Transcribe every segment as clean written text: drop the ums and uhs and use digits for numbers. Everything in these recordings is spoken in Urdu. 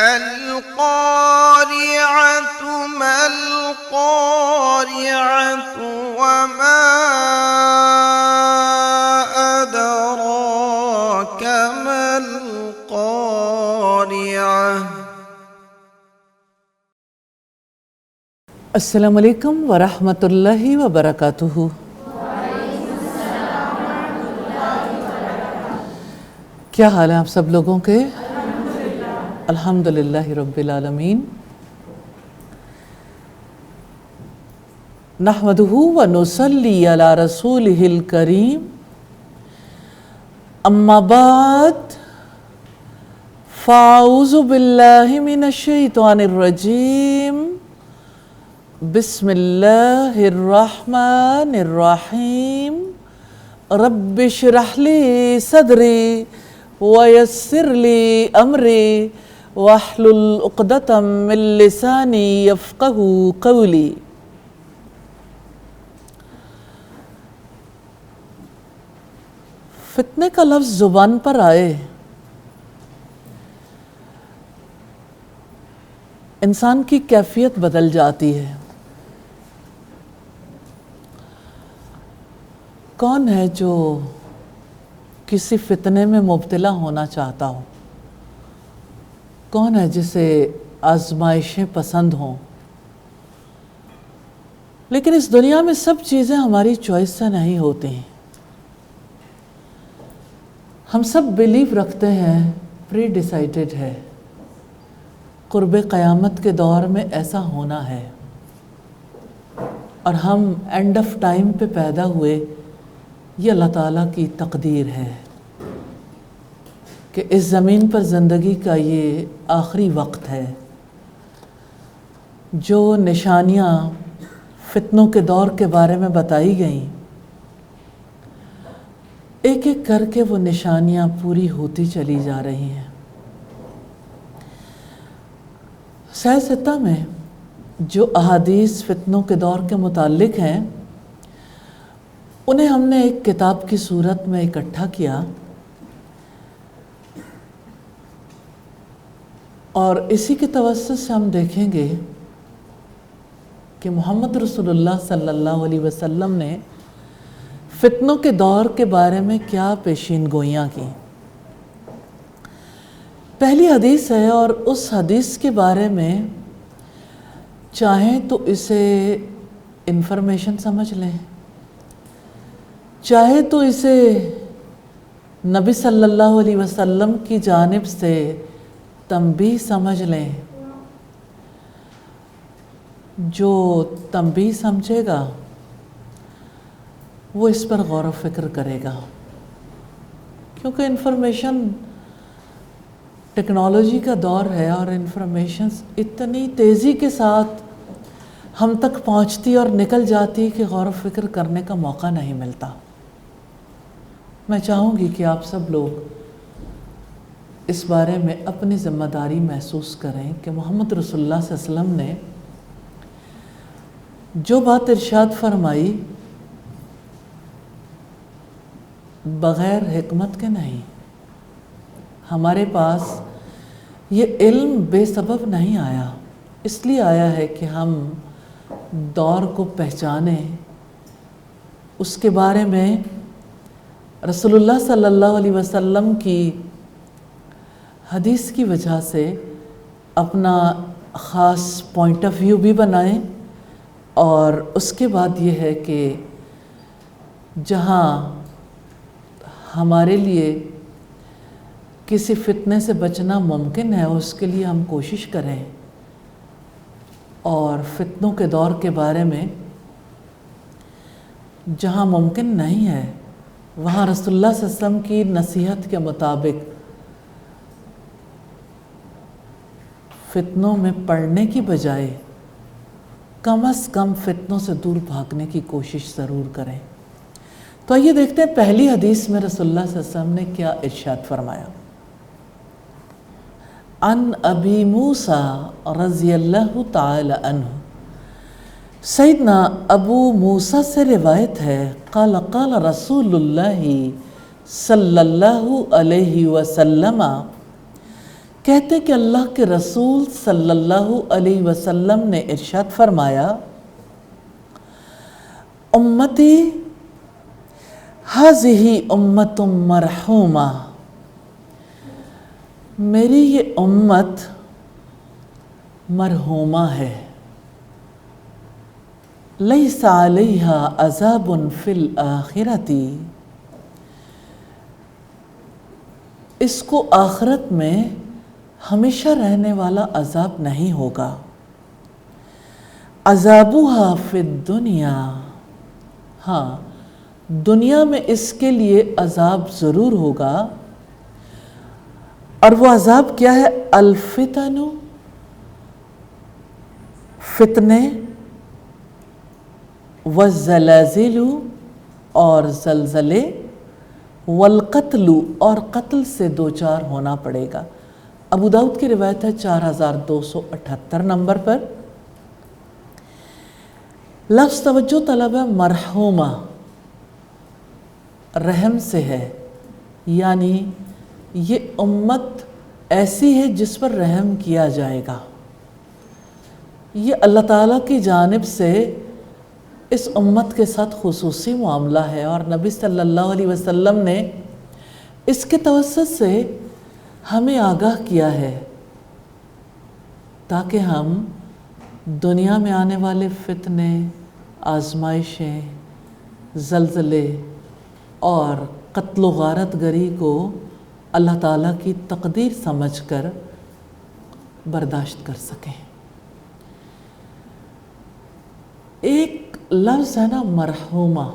القارعة ما القارعة وما أدراك ما القارعة. السلام علیکم ورحمۃ اللہ وبرکاتہ. کیا حال ہے آپ سب لوگوں کے؟ الحمدللہ رب العالمین. نحمدہ ونصلی علی رسولہ الکریم. اما بعد فاعوذ باللہ من الشیطان الرجیم. بسم اللہ الرحمن الرحیم. رب اشرح لی صدری ویسر لی امری واحلل عقدۃ من لسانی یفقہوا قولی. فتنے کا لفظ زبان پر آئے انسان کی کیفیت بدل جاتی ہے. کون ہے جو کسی فتنے میں مبتلا ہونا چاہتا ہو؟ کون ہے جسے آزمائشیں پسند ہوں؟ لیکن اس دنیا میں سب چیزیں ہماری چوائس سے نہیں ہوتی ہیں. ہم سب بلیو رکھتے ہیں پری ڈیسائیڈڈ ہے، قرب قیامت کے دور میں ایسا ہونا ہے، اور ہم اینڈ آف ٹائم پہ پیدا ہوئے. یہ اللہ تعالیٰ کی تقدیر ہے کہ اس زمین پر زندگی کا یہ آخری وقت ہے. جو نشانیاں فتنوں کے دور کے بارے میں بتائی گئیں، ایک ایک کر کے وہ نشانیاں پوری ہوتی چلی جا رہی ہیں. صحیح ستہ میں جو احادیث فتنوں کے دور کے متعلق ہیں، انہیں ہم نے ایک کتاب کی صورت میں اکٹھا کیا، اور اسی کے توسط سے ہم دیکھیں گے کہ محمد رسول اللہ صلی اللہ علیہ وسلم نے فتنوں کے دور کے بارے میں کیا پیشین گوئیاں کی. پہلی حدیث ہے، اور اس حدیث کے بارے میں چاہیں تو اسے انفارمیشن سمجھ لیں، چاہے تو اسے نبی صلی اللہ علیہ وسلم کی جانب سے تنبیہ سمجھ لیں. جو تنبیہ سمجھے گا وہ اس پر غور و فکر کرے گا، کیونکہ انفارمیشن ٹیکنالوجی کا دور ہے، اور انفارمیشنز اتنی تیزی کے ساتھ ہم تک پہنچتی اور نکل جاتی کہ غور و فکر کرنے کا موقع نہیں ملتا. میں چاہوں گی کہ آپ سب لوگ اس بارے میں اپنی ذمہ داری محسوس کریں کہ محمد رسول اللہ صلی اللہ علیہ وسلم نے جو بات ارشاد فرمائی بغیر حکمت کے نہیں. ہمارے پاس یہ علم بے سبب نہیں آیا، اس لیے آیا ہے کہ ہم دور کو پہچانیں، اس کے بارے میں رسول اللہ صلی اللہ علیہ وسلم کی حدیث کی وجہ سے اپنا خاص پوائنٹ آف ویو بھی بنائیں. اور اس کے بعد یہ ہے کہ جہاں ہمارے لیے کسی فتنے سے بچنا ممکن ہے اس کے لیے ہم کوشش کریں، اور فتنوں کے دور کے بارے میں جہاں ممکن نہیں ہے وہاں رسول اللہ صلی اللہ علیہ وسلم کی نصیحت کے مطابق فتنوں میں پڑنے کی بجائے کم از کم فتنوں سے دور بھاگنے کی کوشش ضرور کریں. تو آئیے دیکھتے ہیں پہلی حدیث میں رسول اللہ صلی اللہ علیہ وسلم نے کیا ارشاد فرمایا. عن ابی موسیٰ رضی اللہ تعالی عنہ، سیدنا ابو موسیٰ سے روایت ہے، قال قال رسول اللہ صلی اللہ علیہ وسلم، کہ کہتے کہ اللہ کے رسول صلی اللہ علیہ وسلم نے ارشاد فرمایا، امتی ہذہ امت مرحومہ، میری یہ امت مرحومہ ہے، لیس علیہا عذاب فی الآخرۃ، اس کو آخرت میں ہمیشہ رہنے والا عذاب نہیں ہوگا، عذابها فی الدنیا، ہاں دنیا میں اس کے لیے عذاب ضرور ہوگا، اور وہ عذاب کیا ہے؟ الفتن، فتنے، والزلازل، اور زلزلے، والقتل، اور قتل سے دوچار ہونا پڑے گا۔ ابو داؤد کی روایت ہے 4278 نمبر پر۔ لفظ توجہ طلب ہے، مرحومہ رحم سے ہے، یعنی یہ امت ایسی ہے جس پر رحم کیا جائے گا، یہ اللہ تعالیٰ کی جانب سے اس امت کے ساتھ خصوصی معاملہ ہے، اور نبی صلی اللہ علیہ وسلم نے اس کے توسط سے ہمیں آگاہ کیا ہے تاکہ ہم دنیا میں آنے والے فتنے، آزمائشیں، زلزلے اور قتل و غارت گری کو اللہ تعالیٰ کی تقدیر سمجھ کر برداشت کر سکیں۔ ایک لفظ ہے نا مرحومہ،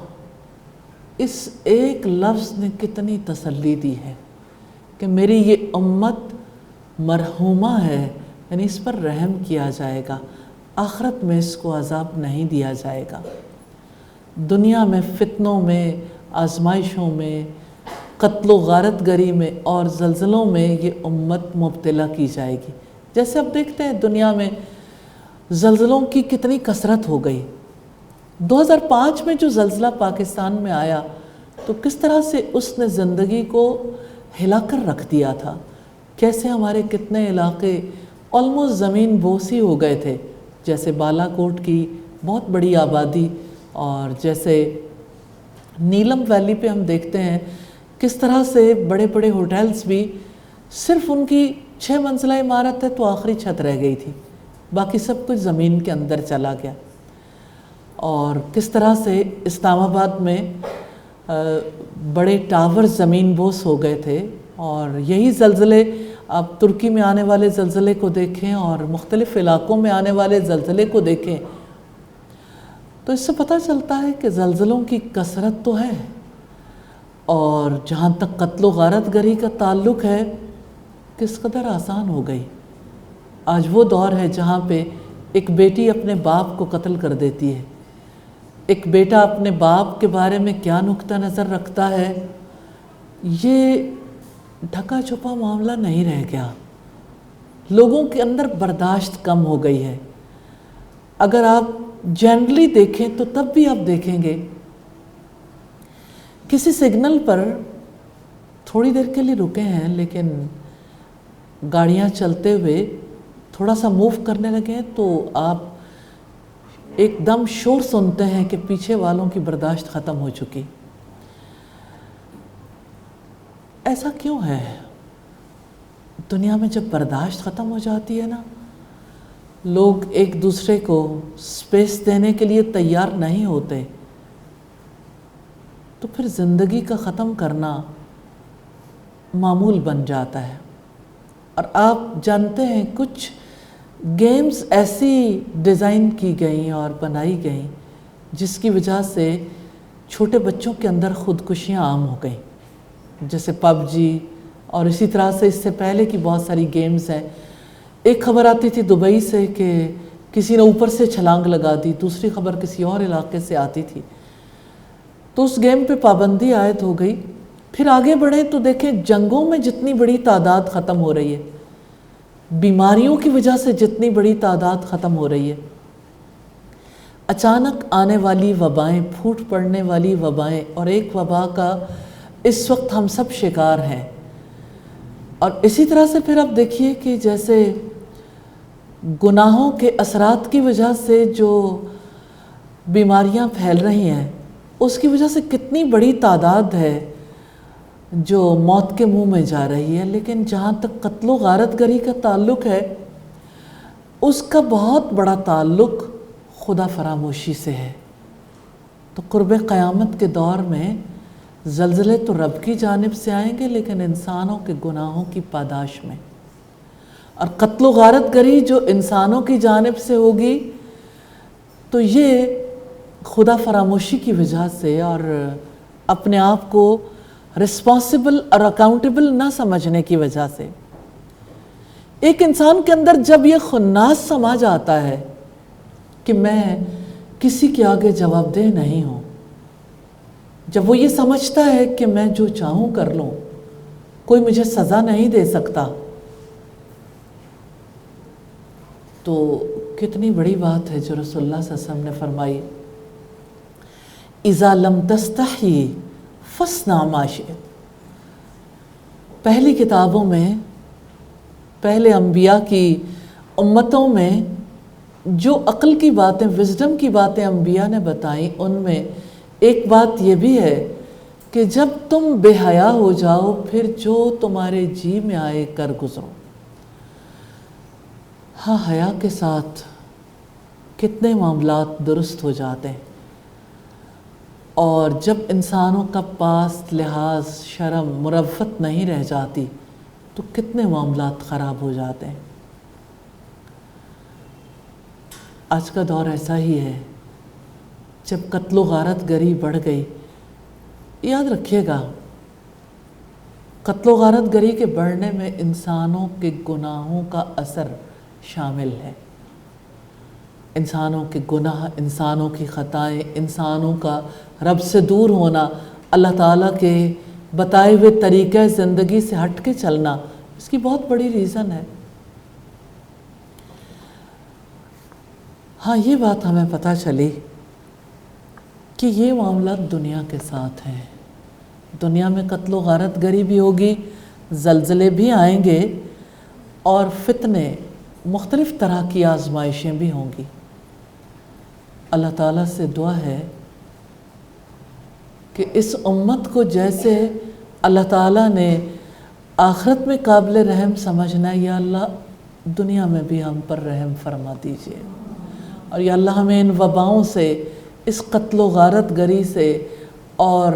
اس ایک لفظ نے کتنی تسلی دی ہے کہ میری یہ امت مرحومہ ہے، یعنی اس پر رحم کیا جائے گا، آخرت میں اس کو عذاب نہیں دیا جائے گا، دنیا میں فتنوں میں، آزمائشوں میں، قتل و غارت گری میں اور زلزلوں میں یہ امت مبتلا کی جائے گی۔ جیسے اب دیکھتے ہیں دنیا میں زلزلوں کی کتنی کثرت ہو گئی۔ 2005 میں جو زلزلہ پاکستان میں آیا تو کس طرح سے اس نے زندگی کو ہلا کر رکھ دیا تھا، کیسے ہمارے کتنے علاقے آلموسٹ زمین بوسی ہو گئے تھے، جیسے بالا کوٹ کی بہت بڑی آبادی، اور جیسے نیلم ویلی پہ ہم دیکھتے ہیں کس طرح سے بڑے بڑے ہوٹلز بھی صرف ان کی 6 منزلہ عمارت ہے تو آخری چھت رہ گئی تھی، باقی سب کچھ زمین کے اندر چلا گیا۔ اور کس طرح سے اسلام آباد میں بڑے ٹاور زمین بوس ہو گئے تھے، اور یہی زلزلے آپ ترکی میں آنے والے زلزلے کو دیکھیں اور مختلف علاقوں میں آنے والے زلزلے کو دیکھیں تو اس سے پتہ چلتا ہے کہ زلزلوں کی کثرت تو ہے، اور جہاں تک قتل و غارت گری کا تعلق ہے کس قدر آسان ہو گئی۔ آج وہ دور ہے جہاں پہ ایک بیٹی اپنے باپ کو قتل کر دیتی ہے، ایک بیٹا اپنے باپ کے بارے میں کیا نقطہ نظر رکھتا ہے، یہ ڈھکا چھپا معاملہ نہیں رہ گیا، لوگوں کے اندر برداشت کم ہو گئی ہے۔ اگر آپ جنرلی دیکھیں تو تب بھی آپ دیکھیں گے کسی سگنل پر تھوڑی دیر کے لیے رکے ہیں لیکن گاڑیاں چلتے ہوئے تھوڑا سا موو کرنے لگے ہیں تو آپ ایک دم شور سنتے ہیں کہ پیچھے والوں کی برداشت ختم ہو چکی۔ ایسا کیوں ہے؟ دنیا میں جب برداشت ختم ہو جاتی ہے نا، لوگ ایک دوسرے کو سپیس دینے کے لیے تیار نہیں ہوتے، تو پھر زندگی کا ختم کرنا معمول بن جاتا ہے۔ اور آپ جانتے ہیں کچھ گیمز ایسی ڈیزائن کی گئیں اور بنائی گئیں جس کی وجہ سے چھوٹے بچوں کے اندر خودکشیاں عام ہو گئیں، جیسے پب جی، اور اسی طرح سے اس سے پہلے کی بہت ساری گیمز ہیں۔ ایک خبر آتی تھی دبئی سے کہ کسی نے اوپر سے چھلانگ لگا دی، دوسری خبر کسی اور علاقے سے آتی تھی، تو اس گیم پہ پابندی عائد ہو گئی۔ پھر آگے بڑھیں تو دیکھیں جنگوں میں جتنی بڑی تعداد ختم ہو رہی ہے، بیماریوں کی وجہ سے جتنی بڑی تعداد ختم ہو رہی ہے، اچانک آنے والی وبائیں، پھوٹ پڑنے والی وبائیں، اور ایک وبا کا اس وقت ہم سب شکار ہیں۔ اور اسی طرح سے پھر آپ دیکھیے کہ جیسے گناہوں کے اثرات کی وجہ سے جو بیماریاں پھیل رہی ہیں اس کی وجہ سے کتنی بڑی تعداد ہے جو موت کے منہ میں جا رہی ہے، لیکن جہاں تک قتل و غارت گری کا تعلق ہے اس کا بہت بڑا تعلق خدا فراموشی سے ہے۔ تو قرب قیامت کے دور میں زلزلے تو رب کی جانب سے آئیں گے لیکن انسانوں کے گناہوں کی پاداش میں، اور قتل و غارت گری جو انسانوں کی جانب سے ہوگی تو یہ خدا فراموشی کی وجہ سے اور اپنے آپ کو رسپانسبل اور اکاؤنٹیبل نہ سمجھنے کی وجہ سے۔ ایک انسان کے اندر جب یہ خناس سما جاتا ہے کہ میں کسی کے آگے جواب دہ نہیں ہوں، جب وہ یہ سمجھتا ہے کہ میں جو چاہوں کر لوں، کوئی مجھے سزا نہیں دے سکتا، تو کتنی بڑی بات ہے جو رسول اللہ صلی اللہ علیہ وسلم نے فرمائی، اذا لم تستحی فاصنع ما شئت۔ پہلی کتابوں میں، پہلے انبیاء کی امتوں میں جو عقل کی باتیں، وزڈم کی باتیں انبیاء نے بتائیں، ان میں ایک بات یہ بھی ہے کہ جب تم بے حیا ہو جاؤ پھر جو تمہارے جی میں آئے کر گزرو۔ ہاں، حیا کے ساتھ کتنے معاملات درست ہو جاتے ہیں، اور جب انسانوں کا پاس لحاظ، شرم، مروت نہیں رہ جاتی تو کتنے معاملات خراب ہو جاتے ہیں۔ آج کا دور ایسا ہی ہے، جب قتل و غارت گری بڑھ گئی۔ یاد رکھیے گا، قتل و غارت گری کے بڑھنے میں انسانوں کے گناہوں کا اثر شامل ہے۔ انسانوں کے گناہ، انسانوں کی خطائیں، انسانوں کا رب سے دور ہونا، اللہ تعالیٰ کے بتائے ہوئے طریقہ زندگی سے ہٹ کے چلنا، اس کی بہت بڑی ریزن ہے۔ ہاں، یہ بات ہمیں پتہ چلی کہ یہ معاملات دنیا کے ساتھ ہیں۔ دنیا میں قتل و غارت گری بھی ہوگی، زلزلے بھی آئیں گے، اور فتنے، مختلف طرح کی آزمائشیں بھی ہوں گی۔ اللہ تعالیٰ سے دعا ہے کہ اس امت کو جیسے اللہ تعالیٰ نے آخرت میں قابل رحم سمجھنا ہے، یا اللہ دنیا میں بھی ہم پر رحم فرما دیجیے، اور یا اللہ ہمیں ان وباؤں سے، اس قتل و غارت گری سے، اور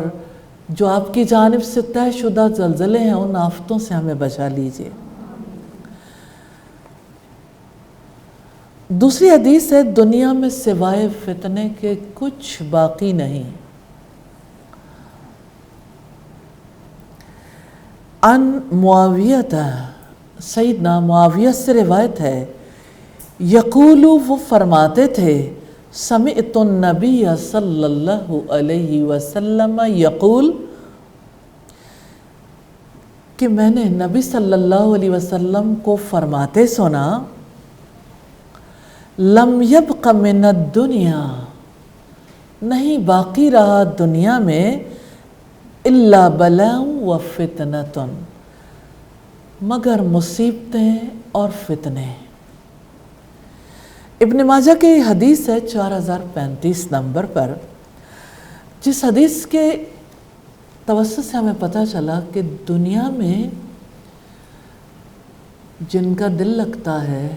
جو آپ کی جانب سے طے شدہ زلزلے ہیں ان آفتوں سے ہمیں بچا لیجیے۔ دوسری حدیث ہے، دنیا میں سوائے فتنے کے کچھ باقی نہیں۔ ان معاویہ، سیدنا معاویہ سے روایت ہے، یقول، وہ فرماتے تھے، سمعت النبی صلی اللہ علیہ وسلم یقول، کہ میں نے نبی صلی اللہ علیہ وسلم کو فرماتے سنا، لم یبق من الدنیا، نہیں باقی رہا دنیا میں، الا بلاء و فتنۃ، مگر مصیبتیں اور فتنے۔ ابن ماجہ کی حدیث ہے 4035 نمبر پر، جس حدیث کے توسط سے ہمیں پتہ چلا کہ دنیا میں جن کا دل لگتا ہے،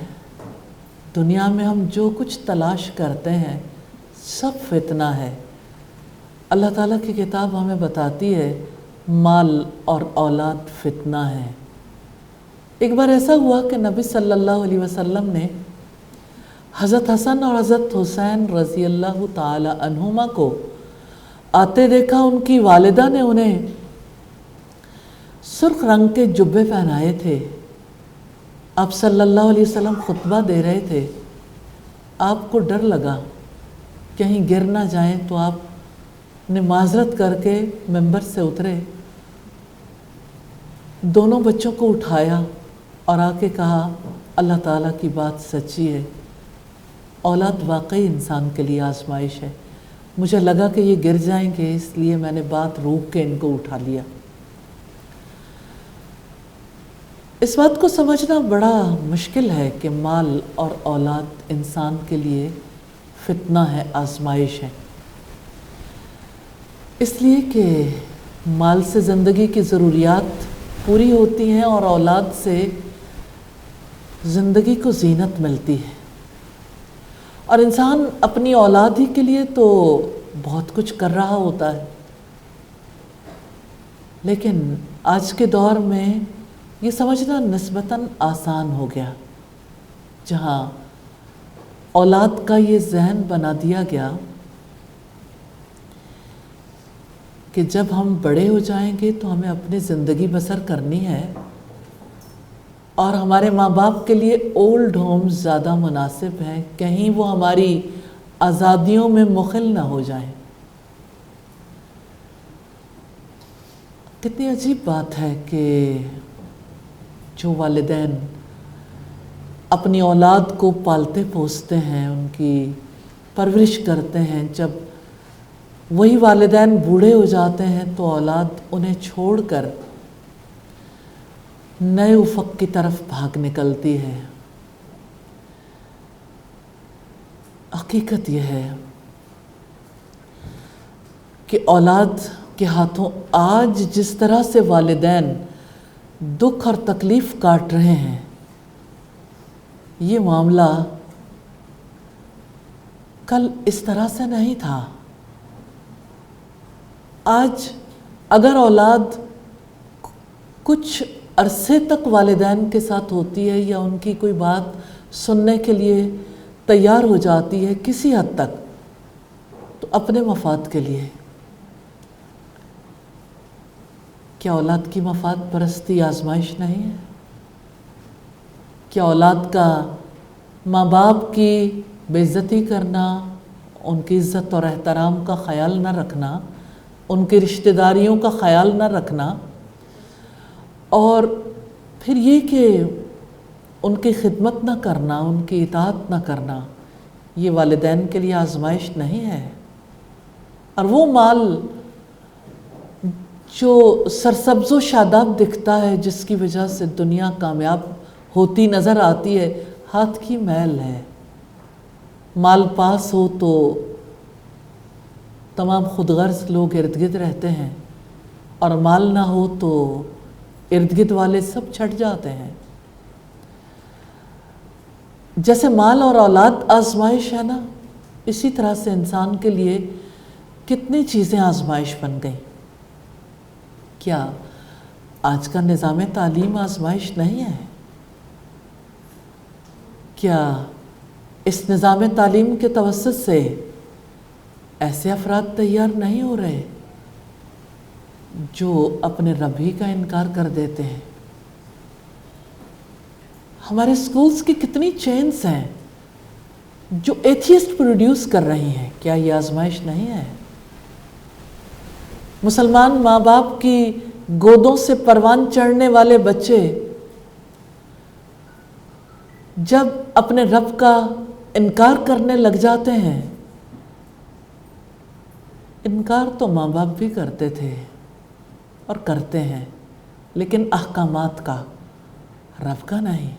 دنیا میں ہم جو کچھ تلاش کرتے ہیں، سب فتنہ ہے۔ اللہ تعالیٰ کی کتاب ہمیں بتاتی ہے مال اور اولاد فتنہ ہے۔ ایک بار ایسا ہوا کہ نبی صلی اللہ علیہ وسلم نے حضرت حسن اور حضرت حسین رضی اللہ تعالی عنہما کو آتے دیکھا۔ ان کی والدہ نے انہیں سرخ رنگ کے جبے پہنائے تھے۔ آپ صلی اللہ علیہ وسلم خطبہ دے رہے تھے، آپ کو ڈر لگا کہیں گر نہ جائیں، تو آپ نے معذرت کر کے ممبر سے اترے، دونوں بچوں کو اٹھایا اور آ کے کہا، اللہ تعالیٰ کی بات سچی ہے، اولاد واقعی انسان کے لیے آزمائش ہے، مجھے لگا کہ یہ گر جائیں گے، اس لیے میں نے بات روک کے ان کو اٹھا لیا۔ اس بات کو سمجھنا بڑا مشکل ہے کہ مال اور اولاد انسان کے لیے فتنہ ہے، آزمائش ہے، اس لیے کہ مال سے زندگی کی ضروریات پوری ہوتی ہیں اور اولاد سے زندگی کو زینت ملتی ہے، اور انسان اپنی اولاد ہی کے لیے تو بہت کچھ کر رہا ہوتا ہے، لیکن آج کے دور میں یہ سمجھنا نسبتاً آسان ہو گیا، جہاں اولاد کا یہ ذہن بنا دیا گیا کہ جب ہم بڑے ہو جائیں گے تو ہمیں اپنی زندگی بسر کرنی ہے، اور ہمارے ماں باپ کے لیے اولڈ ہومز زیادہ مناسب ہیں، کہیں وہ ہماری آزادیوں میں مخل نہ ہو جائیں۔ کتنی عجیب بات ہے کہ جو والدین اپنی اولاد کو پالتے پوستے ہیں، ان کی پرورش کرتے ہیں، جب وہی والدین بوڑھے ہو جاتے ہیں تو اولاد انہیں چھوڑ کر نئے افق کی طرف بھاگ نکلتی ہے۔ حقیقت یہ ہے کہ اولاد کے ہاتھوں آج جس طرح سے والدین دکھ اور تکلیف کاٹ رہے ہیں، یہ معاملہ کل اس طرح سے نہیں تھا۔ آج اگر اولاد کچھ عرصے تک والدین کے ساتھ ہوتی ہے یا ان کی کوئی بات سننے کے لیے تیار ہو جاتی ہے کسی حد تک، تو اپنے مفاد کے لیے۔ کیا اولاد کی مفاد پرستی آزمائش نہیں ہے؟ کیا اولاد کا ماں باپ کی بے عزتی کرنا، ان کی عزت اور احترام کا خیال نہ رکھنا، ان کی رشتہ داریوں کا خیال نہ رکھنا، اور پھر یہ کہ ان کی خدمت نہ کرنا، ان کی اطاعت نہ کرنا، یہ والدین کے لیے آزمائش نہیں ہے؟ اور وہ مال جو سرسبز و شاداب دکھتا ہے، جس کی وجہ سے دنیا کامیاب ہوتی نظر آتی ہے، ہاتھ کی میل ہے۔ مال پاس ہو تو تمام خود غرض لوگ ارد گرد رہتے ہیں، اور مال نہ ہو تو ارد گرد والے سب چھٹ جاتے ہیں۔ جیسے مال اور اولاد آزمائش ہے نا، اسی طرح سے انسان کے لیے کتنی چیزیں آزمائش بن گئیں۔ کیا آج کا نظام تعلیم آزمائش نہیں ہے؟ کیا اس نظام تعلیم کے توسط سے ایسے افراد تیار نہیں ہو رہے جو اپنے رب ہی کا انکار کر دیتے ہیں؟ ہمارے اسکولز کی کتنی چینز ہیں جو ایتھیسٹ پروڈیوس کر رہی ہیں، کیا یہ آزمائش نہیں ہے؟ مسلمان ماں باپ کی گودوں سے پروان چڑھنے والے بچے جب اپنے رب کا انکار کرنے لگ جاتے ہیں، انکار تو ماں باپ بھی کرتے تھے اور کرتے ہیں، لیکن احکامات کا، رب کا نہیں۔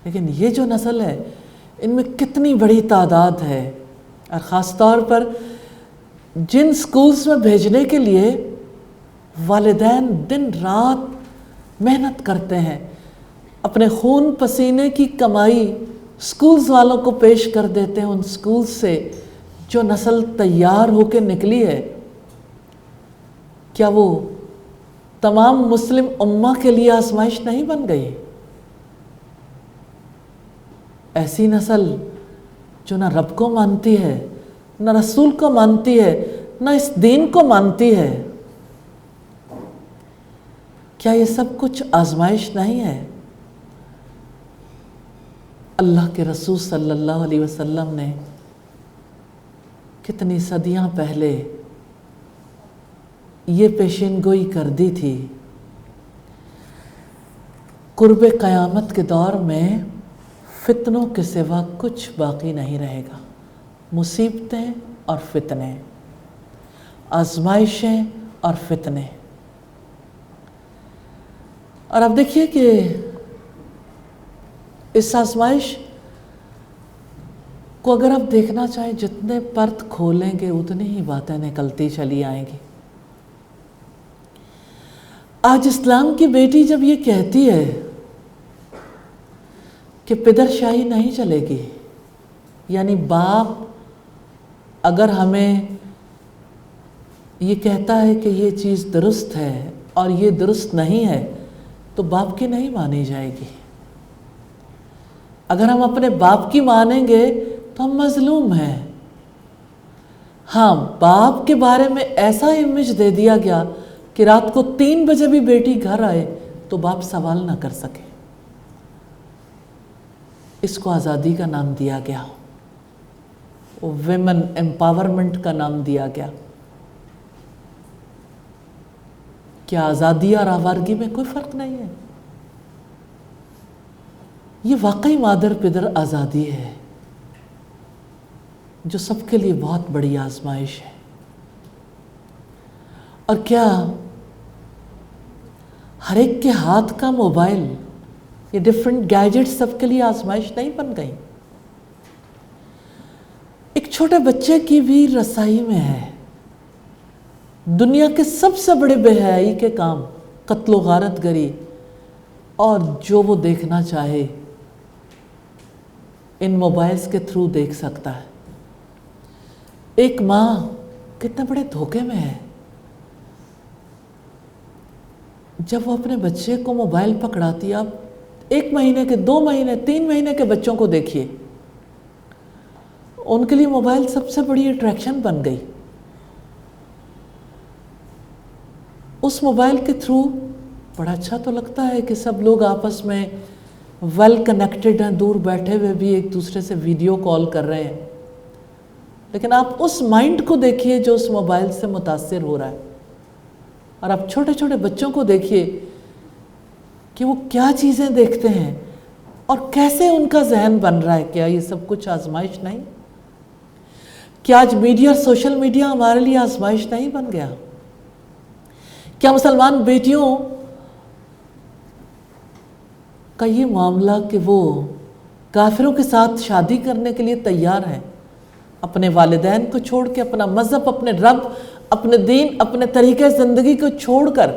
لیکن یہ جو نسل ہے، ان میں کتنی بڑی تعداد ہے، اور خاص طور پر جن سکولز میں بھیجنے کے لیے والدین دن رات محنت کرتے ہیں، اپنے خون پسینے کی کمائی سکولز والوں کو پیش کر دیتے ہیں، ان سکولز سے جو نسل تیار ہو کے نکلی ہے، کیا وہ تمام مسلم امہ کے لیے آزمائش نہیں بن گئی؟ ایسی نسل جو نہ رب کو مانتی ہے، نہ رسول کو مانتی ہے، نہ اس دین کو مانتی ہے، کیا یہ سب کچھ آزمائش نہیں ہے؟ اللہ کے رسول صلی اللہ علیہ وسلم نے کتنی صدیاں پہلے یہ پیشین گوئی کر دی تھی، قرب قیامت کے دور میں فتنوں کے سوا کچھ باقی نہیں رہے گا، مصیبتیں اور فتنے، آزمائشیں اور فتنے۔ اور اب دیکھیے کہ اس آزمائش کو اگر آپ دیکھنا چاہیں جتنے پرت کھولیں گے اتنی ہی باتیں نکلتی چلی آئیں گی۔ آج اسلام کی بیٹی جب یہ کہتی ہے کہ پدر شاہی نہیں چلے گی، یعنی باپ اگر ہمیں یہ کہتا ہے کہ یہ چیز درست ہے اور یہ درست نہیں ہے تو باپ کی نہیں مانی جائے گی۔ اگر ہم اپنے باپ کی مانیں گے تو ہم مظلوم ہیں۔ ہاں، باپ کے بارے میں ایسا امیج دے دیا گیا کہ رات کو 3 بجے بھی بیٹی گھر آئے تو باپ سوال نہ کر سکے۔ اس کو آزادی کا نام دیا گیا، ویمن امپاورمنٹ کا نام دیا گیا۔ کیا آزادی اور آوارگی میں کوئی فرق نہیں ہے؟ یہ واقعی مادر پدر آزادی ہے جو سب کے لیے بہت بڑی آزمائش ہے۔ اور کیا ہر ایک کے ہاتھ کا موبائل، یہ ڈیفرنٹ گیجٹ سب کے لیے آزمائش نہیں بن گئی؟ ایک چھوٹے بچے کی بھی رسائی میں ہے دنیا کے سب سے بڑے بے حیائی کے کام، قتل و غارت گری، اور جو وہ دیکھنا چاہے ان موبائلز کے تھرو دیکھ سکتا ہے۔ ایک ماں کتنے بڑے دھوکے میں ہے جب وہ اپنے بچے کو موبائل پکڑاتی ہے۔ آپ 1 مہینے کے، 2 مہینے، 3 مہینے کے بچوں کو دیکھیے، ان کے لیے موبائل سب سے بڑی اٹریکشن بن گئی۔ اس موبائل کے تھرو بڑا اچھا تو لگتا ہے کہ سب لوگ آپس میں ویل کنیکٹڈ ہیں، دور بیٹھے ہوئے بھی ایک دوسرے سے ویڈیو کال کر رہے ہیں، لیکن آپ اس مائنڈ کو دیکھیے جو اس موبائل سے متاثر ہو رہا ہے، اور آپ چھوٹے چھوٹے بچوں کو دیکھیے کہ وہ کیا چیزیں دیکھتے ہیں اور کیسے ان کا ذہن بن رہا ہے۔ کیا یہ سب کچھ آزمائش نہیں؟ کیا آج میڈیا اور سوشل میڈیا ہمارے لیے آزمائش نہیں بن گیا؟ کیا مسلمان بیٹیوں کا یہ معاملہ کہ وہ کافروں کے ساتھ شادی کرنے کے لیے تیار ہیں، اپنے والدین کو چھوڑ کے، اپنا مذہب، اپنے رب، اپنے دین، اپنے طریقے زندگی کو چھوڑ کر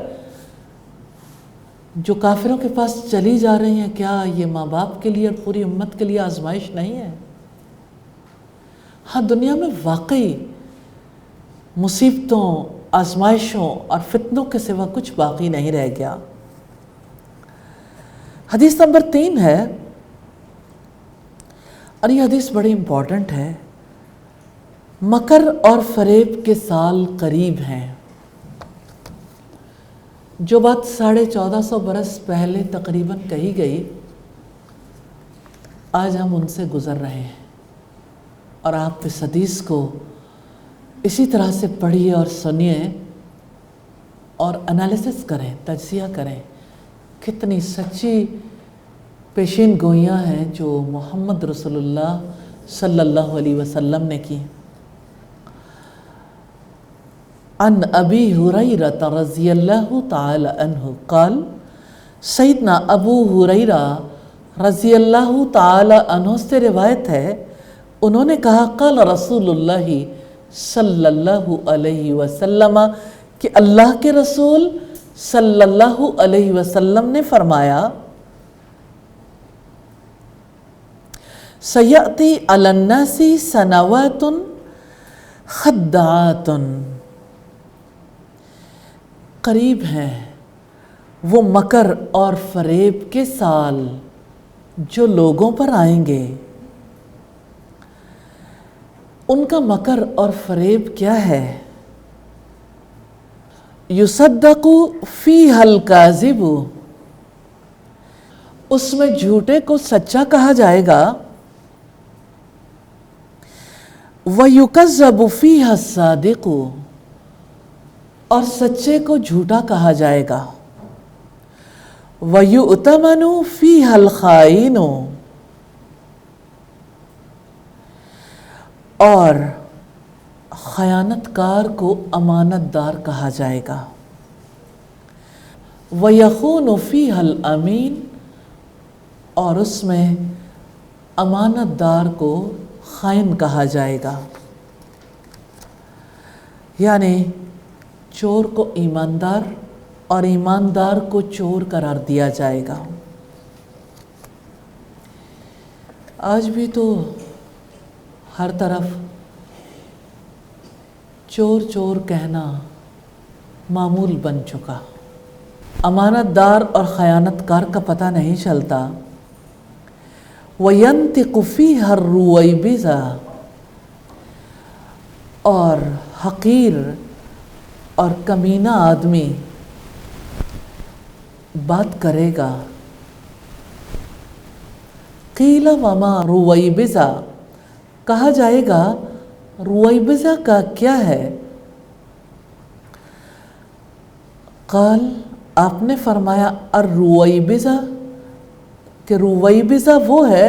جو کافروں کے پاس چلی جا رہی ہیں، کیا یہ ماں باپ کے لیے اور پوری امت کے لیے آزمائش نہیں ہے؟ ہاں، دنیا میں واقعی مصیبتوں، آزمائشوں اور فتنوں کے سوا کچھ باقی نہیں رہ گیا۔ حدیث نمبر 3 ہے، اور یہ حدیث بڑی امپورٹنٹ ہے۔ مکر اور فریب کے سال قریب ہیں۔ جو بات 1450 برس پہلے تقریباً کہی گئی، آج ہم ان سے گزر رہے ہیں، اور آپ اس حدیث کو اسی طرح سے پڑھیے اور سنیے اور انالیسس کریں، تجزیہ کریں، کتنی سچی پیشین گوئیاں ہیں جو محمد رسول اللہ صلی اللہ علیہ وسلم نے کی۔ عن ابی ہریرہ رضی اللہ تعالی عنہ قال، سیدنا ابو ہریرہ رضی اللہ تعالی عنہ سے روایت ہے، انہوں نے کہا قال رسول اللہ صلی اللہ علیہ وسلم، کہ اللہ کے رسول صلی اللہ علیہ وسلم نے فرمایا، سیأتی علی الناس سنوات خداعات، قریب ہیں وہ مکر اور فریب کے سال جو لوگوں پر آئیں گے۔ ان کا مکر اور فریب کیا ہے؟ یصدق فیہا الکاذب، اس میں جھوٹے کو سچا کہا جائے گا، ویکذب فیہا الصادق، اور سچے کو جھوٹا کہا جائے گا، وَيُؤْتَمَنُ فِيهَا الْخَائِنُ، اور خیانت کار کو امانت دار کہا جائے گا، وَيَخُونُ فِيهَا الْأَمِينُ، اور اس میں امانت دار کو خائن کہا جائے گا، یعنی چور کو ایماندار اور ایماندار کو چور قرار دیا جائے گا۔ آج بھی تو ہر طرف چور چور کہنا معمول بن چکا، امانت دار اور خیانت کار کا پتہ نہیں چلتا۔ وَيَنْتِقُ فِيهَا الرُّوَيْبِضَةُ، اور حقیر اور کمینہ آدمی بات کرے گا۔ قیل وما رویبضہ، کہا جائے گا رویبضہ کا کیا ہے؟ قال، آپ نے فرمایا الرویبضہ، کہ رویبضہ وہ ہے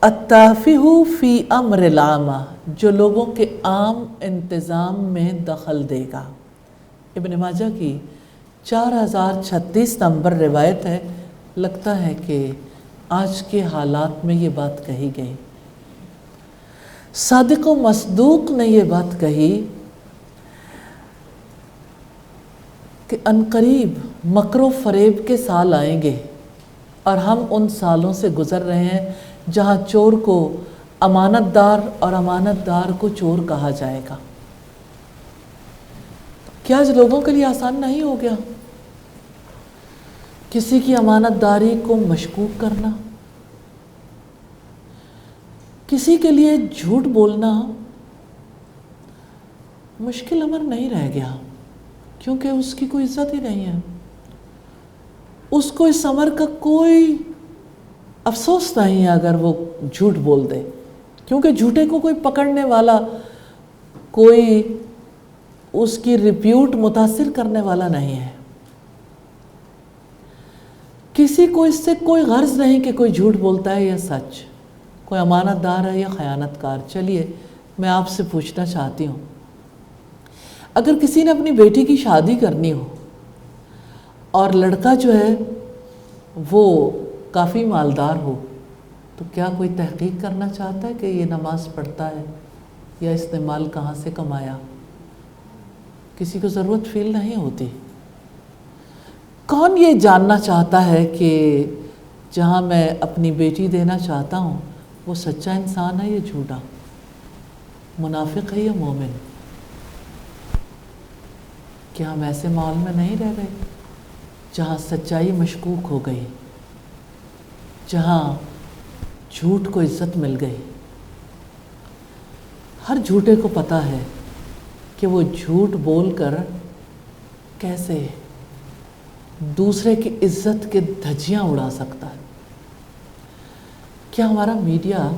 التافہ فی امر العامہ، جو لوگوں کے عام انتظام میں دخل دے گا۔ ابن ماجہ کی 4036 نمبر روایت ہے۔ لگتا ہے کہ آج کے حالات میں یہ بات کہی گئی۔ صادق و مصدوق نے یہ بات کہی کہ عنقریب مکر و فریب کے سال آئیں گے، اور ہم ان سالوں سے گزر رہے ہیں جہاں چور کو امانت دار اور امانت دار کو چور کہا جائے گا۔ کیا آج لوگوں کے لیے آسان نہیں ہو گیا کسی کی امانت داری کو مشکوک کرنا؟ کسی کے لیے جھوٹ بولنا مشکل امر نہیں رہ گیا، کیونکہ اس کی کوئی عزت ہی نہیں ہے، اس کو اس امر کا کوئی افسوس نہیں ہے اگر وہ جھوٹ بول دے، کیونکہ جھوٹے کو کوئی پکڑنے والا، کوئی اس کی ریپیوٹ متاثر کرنے والا نہیں ہے۔ کسی کو اس سے کوئی غرض نہیں کہ کوئی جھوٹ بولتا ہے یا سچ، کوئی امانت دار ہے یا خیانت کار۔ چلیے میں آپ سے پوچھنا چاہتی ہوں، اگر کسی نے اپنی بیٹی کی شادی کرنی ہو اور لڑکا جو ہے وہ کافی مالدار ہو، تو کیا کوئی تحقیق کرنا چاہتا ہے کہ یہ نماز پڑھتا ہے یا اس نے مال کہاں سے کمایا؟ کسی کو ضرورت فیل نہیں ہوتی۔ کون یہ جاننا چاہتا ہے کہ جہاں میں اپنی بیٹی دینا چاہتا ہوں وہ سچا انسان ہے یا جھوٹا، منافق ہے یا مومن؟ کیا ہم ایسے ماحول میں نہیں رہ گئے جہاں سچائی مشکوک ہو گئی، جہاں جھوٹ کو عزت مل گئی؟ ہر جھوٹے کو پتہ ہے کہ وہ جھوٹ بول کر کیسے دوسرے کی عزت کے دھجیاں اڑا سکتا ہے۔ کیا ہمارا میڈیا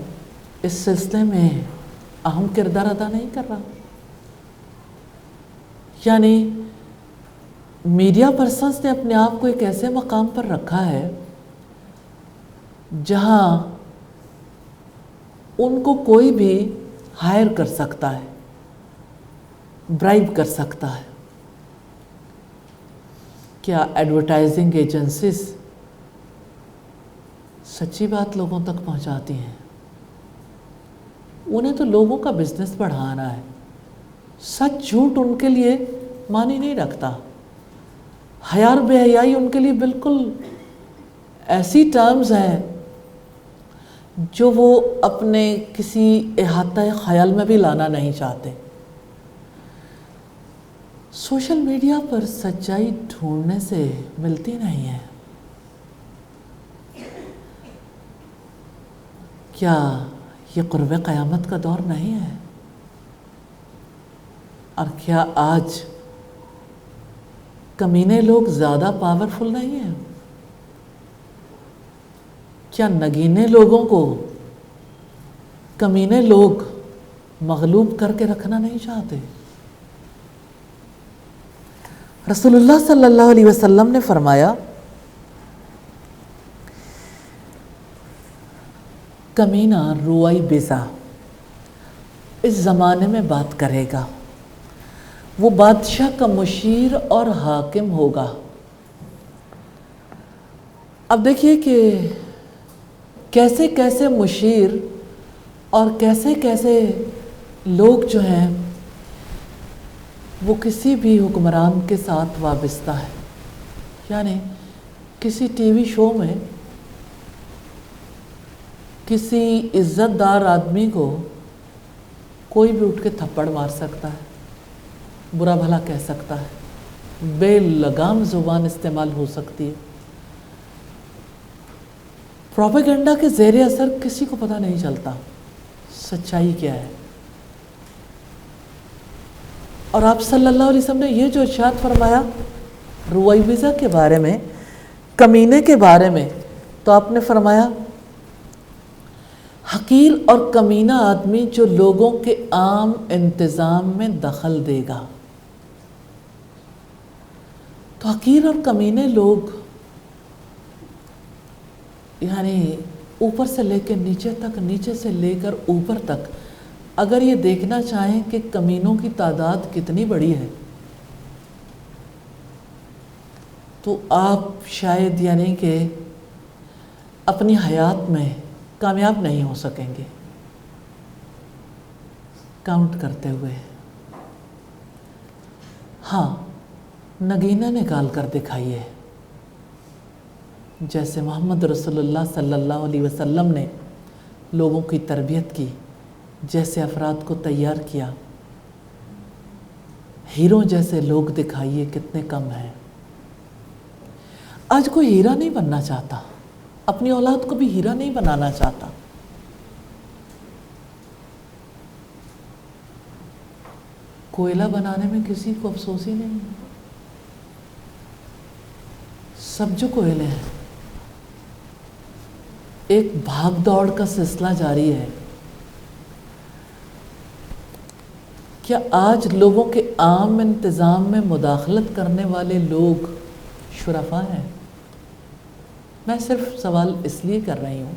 اس سلسلے میں اہم کردار ادا نہیں کر رہا؟ یعنی میڈیا پرسنز نے اپنے آپ کو ایک ایسے مقام پر رکھا ہے جہاں ان کو کوئی بھی ہائر کر سکتا ہے، برائب کر سکتا ہے۔ کیا ایڈورٹائزنگ ایجنسیز سچی بات لوگوں تک پہنچاتی ہیں؟ انہیں تو لوگوں کا بزنس بڑھانا ہے، سچ جھوٹ ان کے لیے معنی نہیں رکھتا۔ حیا اور بے حیائی ان کے لیے بالکل ایسی ٹرمز ہیں جو وہ اپنے کسی احاطہ خیال میں بھی لانا نہیں چاہتے۔ سوشل میڈیا پر سچائی ڈھونڈنے سے ملتی نہیں ہے۔ کیا یہ قرب قیامت کا دور نہیں ہے؟ اور کیا آج کمینے لوگ زیادہ پاورفل نہیں ہیں؟ کیا نگینے لوگوں کو کمینے لوگ مغلوب کر کے رکھنا نہیں چاہتے؟ رسول اللہ صلی اللہ علیہ وسلم نے فرمایا، کمینہ روائی بیزا اس زمانے میں بات کرے گا، وہ بادشاہ کا مشیر اور حاکم ہوگا۔ اب دیکھیے کہ کیسے کیسے مشیر اور کیسے کیسے لوگ جو ہیں وہ کسی بھی حکمران کے ساتھ وابستہ ہے. یعنی کسی ٹی وی شو میں کسی عزت دار آدمی کو کوئی بھی اٹھ کے تھپڑ مار سکتا ہے، برا بھلا کہہ سکتا ہے، بے لگام زبان استعمال ہو سکتی ہے. پروپیگنڈا کے زیر اثر کسی کو پتہ نہیں چلتا سچائی کیا ہے. اور آپ صلی اللہ علیہ وسلم نے یہ جو ارشاد فرمایا رویبضہ کے بارے میں، کمینے کے بارے میں، تو آپ نے فرمایا حقیر اور کمینہ آدمی جو لوگوں کے عام انتظام میں دخل دے گا. تو حقیر اور کمینے لوگ یعنی اوپر سے لے کے نیچے تک، نیچے سے لے کر اوپر تک اگر یہ دیکھنا چاہیں کہ کمینوں کی تعداد کتنی بڑی ہے تو آپ شاید یعنی کہ اپنی حیات میں کامیاب نہیں ہو سکیں گے کاؤنٹ کرتے ہوئے. ہاں، نگینہ نکال کر دکھائیے، جیسے محمد رسول اللہ صلی اللہ علیہ وسلم نے لوگوں کی تربیت کی، جیسے افراد کو تیار کیا. ہیروں جیسے لوگ دکھائیے، کتنے کم ہیں. آج کوئی ہیرا نہیں بننا چاہتا، اپنی اولاد کو بھی ہیرا نہیں بنانا چاہتا. کوئلہ بنانے میں کسی کو افسوس ہی نہیں ہے، سب جو کوئلے ہیں. ایک بھاگ دوڑ کا سلسلہ جاری ہے. کیا آج لوگوں کے عام انتظام میں مداخلت کرنے والے لوگ شرفاء ہیں؟ میں صرف سوال اس لیے کر رہی ہوں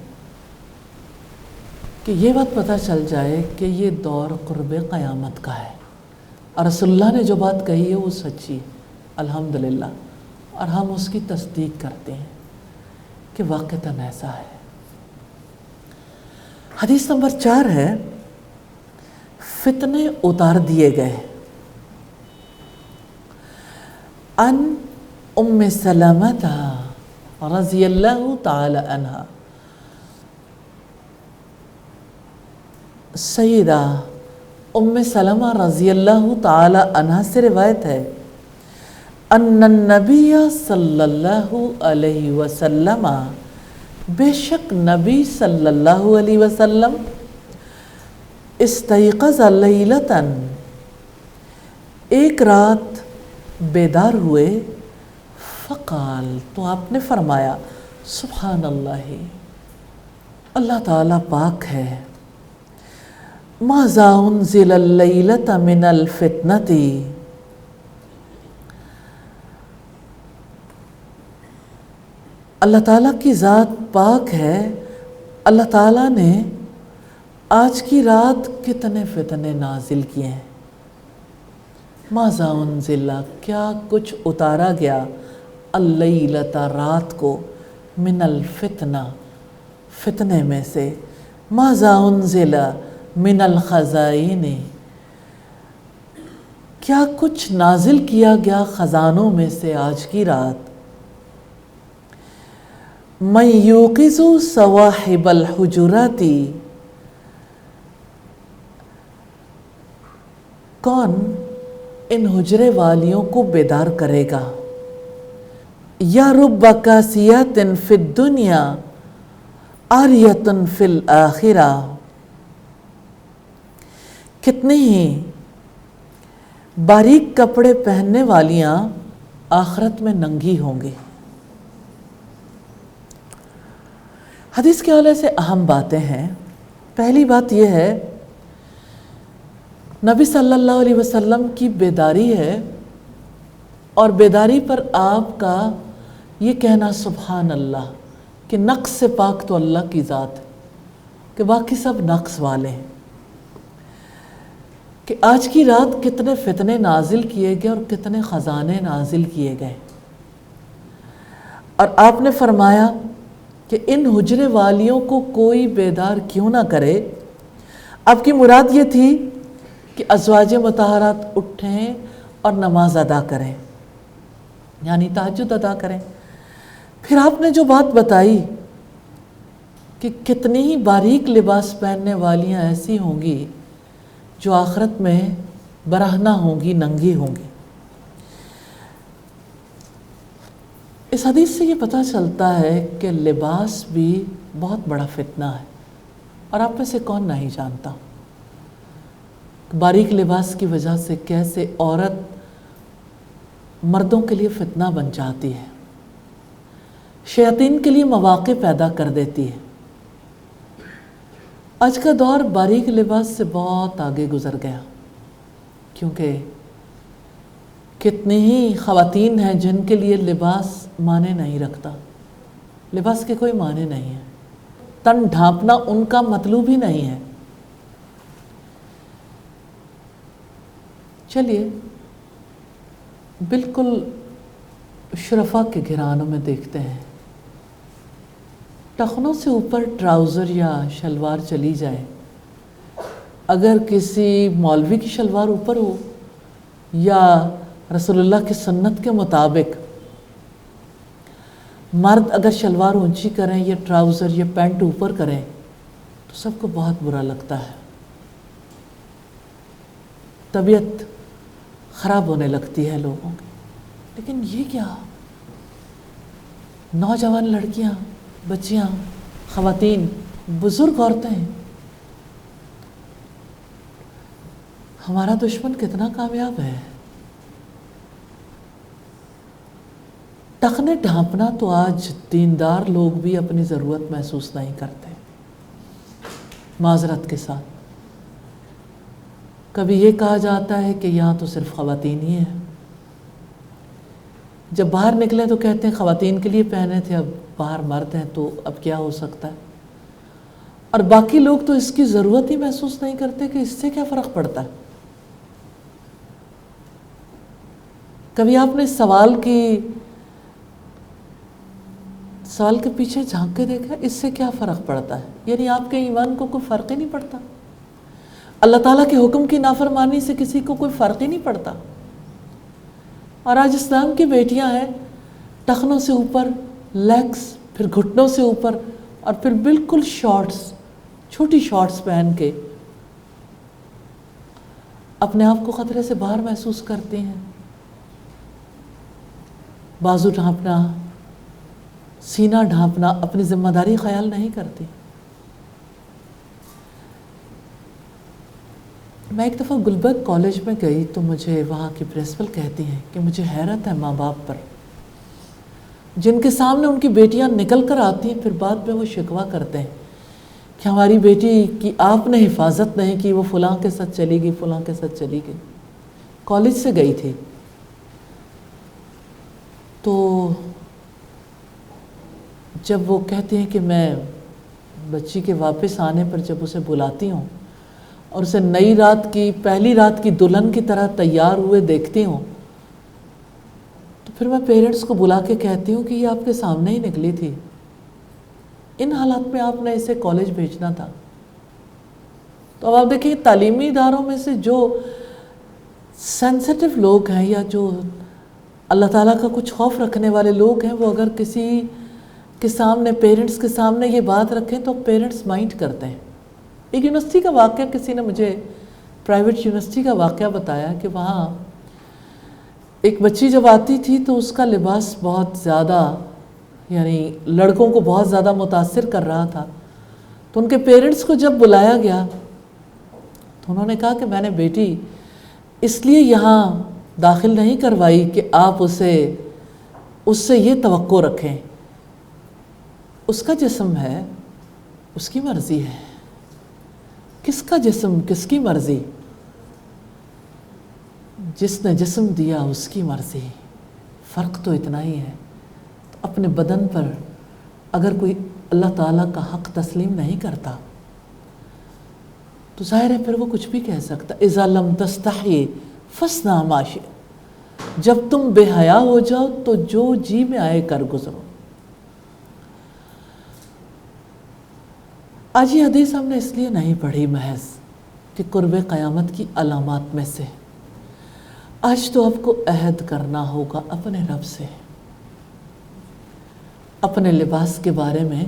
کہ یہ بات پتہ چل جائے کہ یہ دور قرب قیامت کا ہے، اور رسول اللہ نے جو بات کہی ہے وہ سچی ہے الحمدللہ، اور ہم اس کی تصدیق کرتے ہیں کہ واقعتاً ایسا ہے. حدیث نمبر 4 ہے، فتنے اتار دیے گئے. ان ام سلمہ رضی اللہ تعالی عنہ، سیدہ ام سلمہ رضی اللہ تعالی عنہ سے روایت ہے، ان النبی صلی اللہ علیہ وسلم، بے شک نبی صلی اللہ علیہ وسلم، استیقظ لیلتاً، ایک رات بیدار ہوئے، فقال، تو آپ نے فرمایا، سبحان اللہ، اللہ تعالیٰ پاک ہے، ماذا انزل اللیلۃ من الفتنۃ، اللہ تعالیٰ کی ذات پاک ہے، اللہ تعالیٰ نے آج کی رات کتنے فتنے نازل کیے ہیں. ماذا انزل، کیا کچھ اتارا گیا، اللیلۃ، رات کو، من الفتنہ، فتنے میں سے، ماذا انزل من الخزائن، کیا کچھ نازل کیا گیا خزانوں میں سے آج کی رات. من یوقظ صواحب الحجرات، کون ان حجرے والیوں کو بیدار کرے گا. یا رب کاسیات فی الدنیا عاریۃ فی الآخرہ، کتنے ہی باریک کپڑے پہننے والیاں آخرت میں ننگی ہوں گی. حدیث کے حوالے سے اہم باتیں ہیں. پہلی بات یہ ہے، نبی صلی اللہ علیہ وسلم کی بیداری ہے، اور بیداری پر آپ کا یہ کہنا سبحان اللہ کہ نقص سے پاک تو اللہ کی ذات ہے، کہ باقی سب نقص والے ہیں. کہ آج کی رات کتنے فتنے نازل کیے گئے اور کتنے خزانے نازل کیے گئے. اور آپ نے فرمایا کہ ان حجرے والیوں کو کوئی بیدار کیوں نہ کرے۔ آپ کی مراد یہ تھی کہ ازواج مطہرات اٹھیں اور نماز ادا کریں، یعنی تہجد ادا کریں۔ پھر آپ نے جو بات بتائی کہ کتنی ہی باریک لباس پہننے والیاں ایسی ہوں گی جو آخرت میں برہنہ ہوں گی، ننگی ہوں گی۔ اس حدیث سے یہ پتہ چلتا ہے کہ لباس بھی بہت بڑا فتنہ ہے، اور آپ میں سے کون نہیں جانتا باریک لباس کی وجہ سے کیسے عورت مردوں کے لیے فتنہ بن جاتی ہے، شیاطین کے لیے مواقع پیدا کر دیتی ہے۔ آج کا دور باریک لباس سے بہت آگے گزر گیا، کیونکہ کتنی ہی خواتین ہیں جن کے لیے لباس معنی نہیں رکھتا، لباس کے کوئی معنی نہیں ہے، تن ڈھانپنا ان کا مطلوب ہی نہیں ہے۔ چلیے بالکل شرفاء کے گھرانوں میں دیکھتے ہیں، ٹخنوں سے اوپر ٹراؤزر یا شلوار چلی جائے، اگر کسی مولوی کی شلوار اوپر ہو یا رسول اللہ کی سنت کے مطابق مرد اگر شلوار اونچی کریں یا ٹراؤزر یا پینٹ اوپر کریں تو سب کو بہت برا لگتا ہے، طبیعت خراب ہونے لگتی ہے لوگوں کی۔ لیکن یہ کیا، نوجوان لڑکیاں، بچیاں، خواتین، بزرگ عورتیں، ہمارا دشمن کتنا کامیاب ہے۔ ٹخنے ڈھانپنا تو آج دیندار لوگ بھی اپنی ضرورت محسوس نہیں کرتے، معذرت کے ساتھ۔ کبھی یہ کہا جاتا ہے کہ یہاں تو صرف خواتین ہی ہیں، جب باہر نکلیں تو کہتے ہیں خواتین کے لیے پہنے تھے، اب باہر مرد ہیں تو اب کیا ہو سکتا ہے، اور باقی لوگ تو اس کی ضرورت ہی محسوس نہیں کرتے کہ اس سے کیا فرق پڑتا ہے۔ کبھی آپ نے سوال کے پیچھے جھانک کے دیکھا اس سے کیا فرق پڑتا ہے، یعنی آپ کے ایمان کو کوئی فرق ہی نہیں پڑتا، اللہ تعالیٰ کے حکم کی نافرمانی سے کسی کو کوئی فرق ہی نہیں پڑتا۔ اور آج اسلام کی بیٹیاں ہیں ٹخنوں سے اوپر، لیگز، پھر گھٹنوں سے اوپر، اور پھر بالکل شارٹس، چھوٹی شارٹس پہن کے اپنے آپ کو خطرے سے باہر محسوس کرتی ہیں۔ بازو ڈھانپنا، سینہ ڈھانپنا، اپنی ذمہ داری خیال نہیں کرتی۔ میں ایک دفعہ گلبرگ کالج میں گئی تو مجھے وہاں کی پرنسپل کہتی ہیں کہ مجھے حیرت ہے ماں باپ پر، جن کے سامنے ان کی بیٹیاں نکل کر آتی ہیں، پھر بعد میں وہ شکوہ کرتے ہیں کہ ہماری بیٹی کی آپ نے حفاظت نہیں کی، وہ فلاں کے ساتھ چلی گئی، فلاں کے ساتھ چلی گئی۔ کالج سے گئی تھی تو جب وہ کہتے ہیں کہ میں بچی کے واپس آنے پر جب اسے بلاتی ہوں اور اسے پہلی رات کی دلہن کی طرح تیار ہوئے دیکھتی ہوں، تو پھر میں پیرنٹس کو بلا کے کہتی ہوں کہ یہ آپ کے سامنے ہی نکلی تھی، ان حالات میں آپ نے اسے کالج بھیجنا تھا۔ تو اب آپ دیکھیں تعلیمی اداروں میں سے جو سینسٹیو لوگ ہیں یا جو اللہ تعالیٰ کا کچھ خوف رکھنے والے لوگ ہیں، وہ اگر کسی کے سامنے، پیرنٹس کے سامنے یہ بات رکھیں تو پیرنٹس مائنڈ کرتے ہیں۔ ایک یونیورسٹی کا واقعہ، کسی نے مجھے پرائیویٹ یونیورسٹی کا واقعہ بتایا کہ وہاں ایک بچی جب آتی تھی تو اس کا لباس بہت زیادہ، یعنی لڑکوں کو بہت زیادہ متاثر کر رہا تھا، تو ان کے پیرنٹس کو جب بلایا گیا تو انہوں نے کہا کہ میں نے بیٹی اس لیے یہاں داخل نہیں کروائی کہ آپ اس سے یہ توقع رکھیں، اس کا جسم ہے، اس کی مرضی ہے۔ کس کا جسم، کس کی مرضی؟ جس نے جسم دیا اس کی مرضی۔ فرق تو اتنا ہی ہے۔ اپنے بدن پر اگر کوئی اللہ تعالیٰ کا حق تسلیم نہیں کرتا تو ظاہر ہے پھر وہ کچھ بھی کہہ سکتا۔ اذا لم تستحی فاصنع ما شئت، جب تم بے حیا ہو جاؤ تو جو جی میں آئے کر گزرو۔ آج یہ حدیث ہم نے اس لیے نہیں پڑھی محض کہ قرب قیامت کی علامات میں سے، آج تو آپ کو عہد کرنا ہوگا اپنے رب سے، اپنے لباس کے بارے میں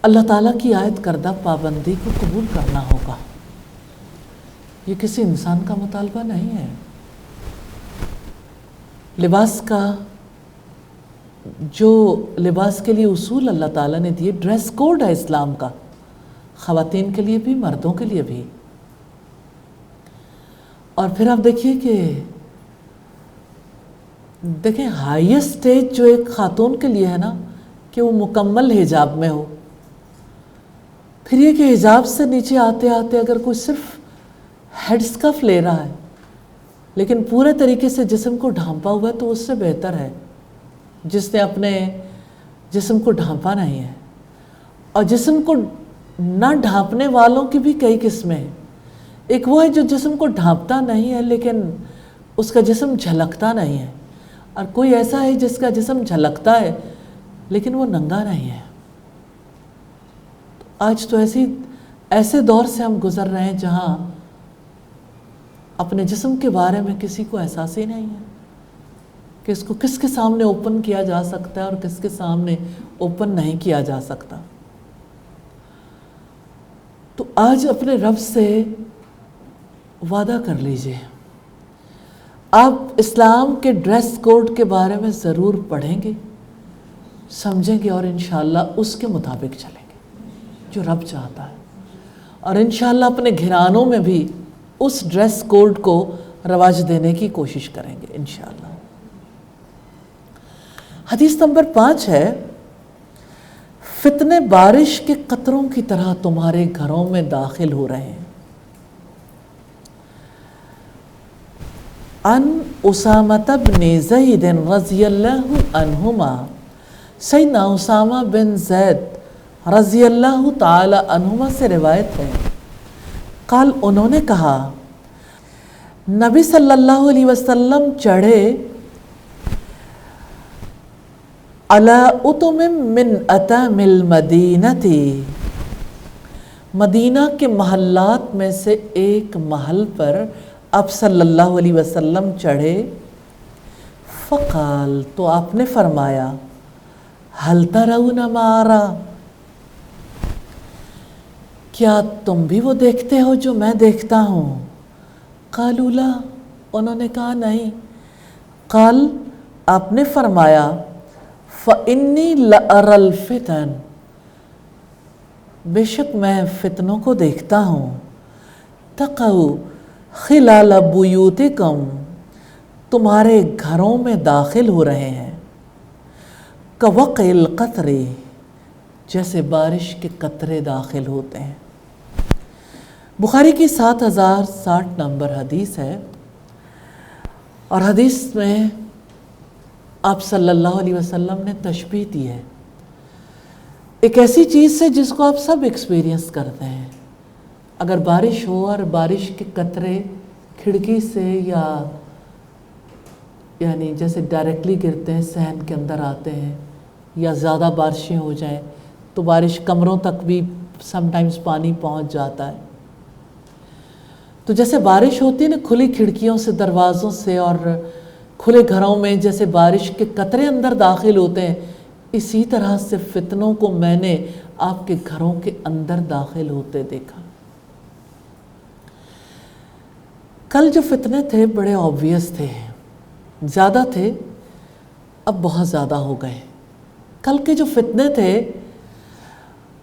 اللہ تعالیٰ کی عائد کردہ پابندی کو قبول کرنا ہوگا۔ یہ کسی انسان کا مطالبہ نہیں ہے۔ لباس کا جو لباس کے لیے اصول اللہ تعالیٰ نے دیے، ڈریس کوڈ ہے اسلام کا، خواتین کے لیے بھی مردوں کے لیے بھی۔ اور پھر آپ دیکھیں ہائیسٹ سٹیج جو ایک خاتون کے لیے ہے نا کہ وہ مکمل حجاب میں ہو، پھر یہ کہ حجاب سے نیچے آتے آتے اگر کوئی صرف ہیڈ اسکرف لے رہا ہے لیکن پورے طریقے سے جسم کو ڈھانپا ہوا ہے تو اس سے بہتر ہے جس نے اپنے جسم کو ڈھانپا نہیں ہے۔ اور جسم کو نہ ڈھانپنے والوں کی بھی کئی قسمیں ہیں۔ ایک وہ ہے جو جسم کو ڈھانپتا نہیں ہے لیکن اس کا جسم جھلکتا نہیں ہے، اور کوئی ایسا ہے جس کا جسم جھلکتا ہے لیکن وہ ننگا نہیں ہے۔ آج تو ایسے دور سے ہم گزر رہے ہیں جہاں اپنے جسم کے بارے میں کسی کو احساس ہی نہیں ہے کہ اس کو کس کے سامنے اوپن کیا جا سکتا ہے اور کس کے سامنے اوپن نہیں کیا جا سکتا۔ تو آج اپنے رب سے وعدہ کر لیجئے، آپ اسلام کے ڈریس کوڈ کے بارے میں ضرور پڑھیں گے، سمجھیں گے اور انشاءاللہ اس کے مطابق چلیں گے جو رب چاہتا ہے، اور انشاءاللہ اپنے گھرانوں میں بھی اس ڈریس کوڈ کو رواج دینے کی کوشش کریں گے انشاءاللہ۔ حدیث نمبر 5 ہے، فتنے بارش کے قطروں کی طرح تمہارے گھروں میں داخل ہو رہے ہیں۔ عن اسامہ بن زید رضی اللہ عنہما، سیدنا اسامہ بن زید رضی اللہ تعالی عنہما سے روایت ہے، قال انہوں نے کہا نبی صلی اللہ علیہ وسلم چڑھے علی اتم من اتام المدینہ، مدینہ کے محلات میں سے ایک محل پر آپ صلی اللہ علیہ وسلم چڑھے، فقال تو آپ نے فرمایا هل ترون ما ارى، کیا تم بھی وہ دیکھتے ہو جو میں دیکھتا ہوں؟ قالوا لا، انہوں نے کہا نہیں۔ قال آپ نے فرمایا فإنی لأرى الفتن، بے شک میں فتنوں کو دیکھتا ہوں، تقع خلال بیوتکم، تمہارے گھروں میں داخل ہو رہے ہیں، کوقع القطر، جیسے بارش کے قطرے داخل ہوتے ہیں۔ بخاری کی 7060 نمبر حدیث ہے، اور حدیث میں آپ صلی اللہ علیہ وسلم نے تشبیہ دی ہے ایک ایسی چیز سے جس کو آپ سب ایکسپیرینس کرتے ہیں۔ اگر بارش ہو اور بارش کے قطرے کھڑکی سے یا یعنی جیسے ڈائریکٹلی گرتے ہیں، صحن کے اندر آتے ہیں، یا زیادہ بارشیں ہو جائیں تو بارش کمروں تک بھی سم ٹائمز پانی پہنچ جاتا ہے۔ تو جیسے بارش ہوتی ہے نا کھلی کھڑکیوں سے، دروازوں سے، اور کھلے گھروں میں جیسے بارش کے قطرے اندر داخل ہوتے ہیں، اسی طرح سے فتنوں کو میں نے آپ کے گھروں کے اندر داخل ہوتے دیکھا۔ کل جو فتنے تھے بڑے آبویس تھے، زیادہ تھے، اب بہت زیادہ ہو گئے۔ کل کے جو فتنے تھے